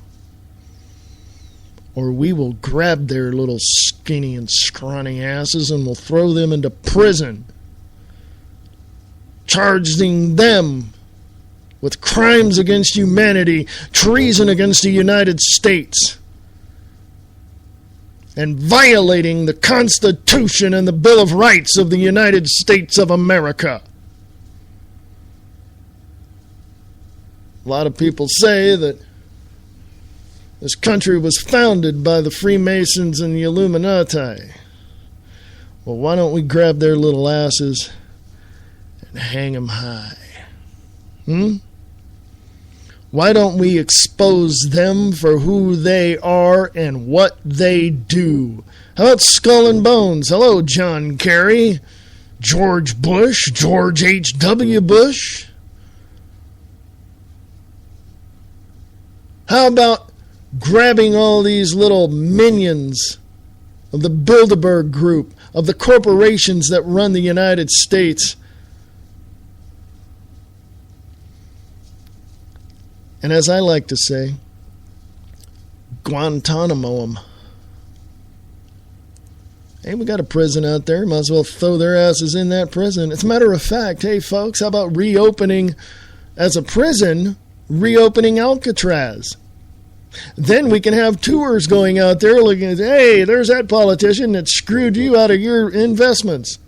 Or we will grab their little skinny and scrawny asses and we'll throw them into prison, charging them with crimes against humanity, treason against the United States, and violating the Constitution and the Bill of Rights of the United States of America. A lot of people say that this country was founded by the Freemasons and the Illuminati. Well, why don't we grab their little asses and hang them high? Why don't we expose them for who they are and what they do? How about Skull and Bones? Hello, John Kerry, George Bush, George H.W. Bush. How about grabbing all these little minions of the Bilderberg Group, of the corporations that run the United States, and as I like to say, Guantanamo them. Hey, we got a prison out there. Might as well throw their asses in that prison. As a matter of fact, hey folks, how about reopening as a prison, reopening Alcatraz? Then we can have tours going out there looking at, hey, there's that politician that screwed you out of your investments.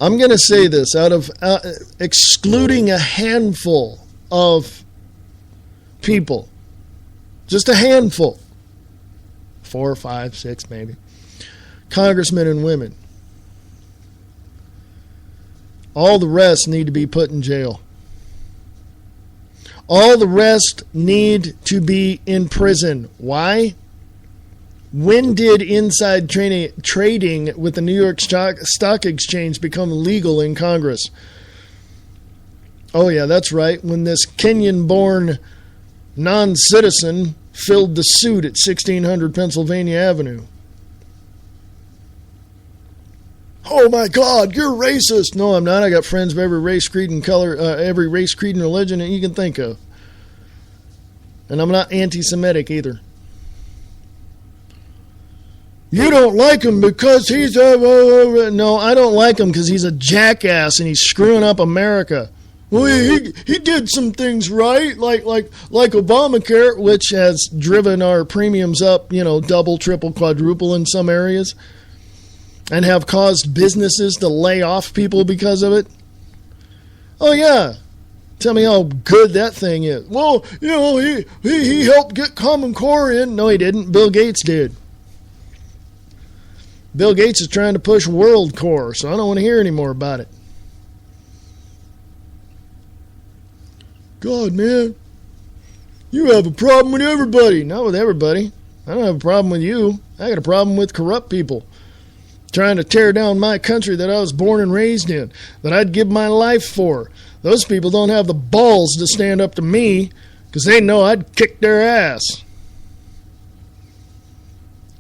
I'm going to say this, out of excluding a handful of people, just a handful, 4, 5, 6 maybe, congressmen and women. All the rest need to be put in jail. All the rest need to be in prison. Why? When did inside trading with the New York Stock Exchange become legal in Congress? Oh yeah, that's right. When this Kenyan-born non-citizen filled the suit at 1600 Pennsylvania Avenue. Oh my God, you're racist. No, I'm not. I got friends of every race, creed, and color, every race, creed, and religion that you can think of. And I'm not anti-Semitic either. You don't like him because he's no, I don't like him because he's a jackass and he's screwing up America. Well, he did some things right, like Obamacare, which has driven our premiums up, double, triple, quadruple in some areas, and have caused businesses to lay off people because of it. Oh yeah, tell me how good that thing is. Well, he helped get Common Core in. No, he didn't. Bill Gates did. Bill Gates is trying to push World Core, so I don't want to hear any more about it. God, man, you have a problem with everybody. Not with everybody. I don't have a problem with you. I got a problem with corrupt people trying to tear down my country that I was born and raised in, that I'd give my life for. Those people don't have the balls to stand up to me because they know I'd kick their ass.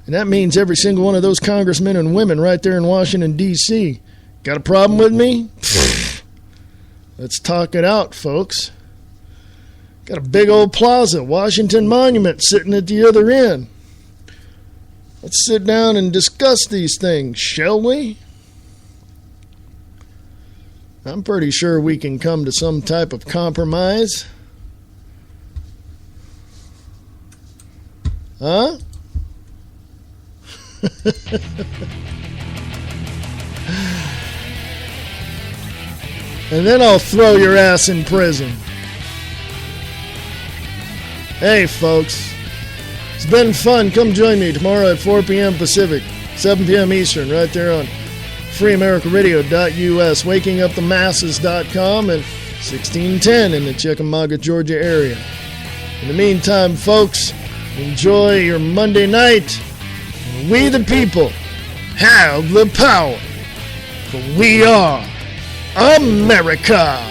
And that means every single one of those congressmen and women right there in Washington, D.C. Got a problem with me? Let's talk it out, folks. Got a big old plaza, Washington Monument, sitting at the other end. Let's sit down and discuss these things, shall we? I'm pretty sure we can come to some type of compromise. Huh? And then I'll throw your ass in prison. Hey, folks. It's been fun. Come join me tomorrow at 4 p.m. Pacific, 7 p.m. Eastern, right there on freeamericaradio.us, wakingupthemasses.com, and 1610 in the Chickamauga, Georgia area. In the meantime, folks, Enjoy your Monday night. We the people have the power. For we are America.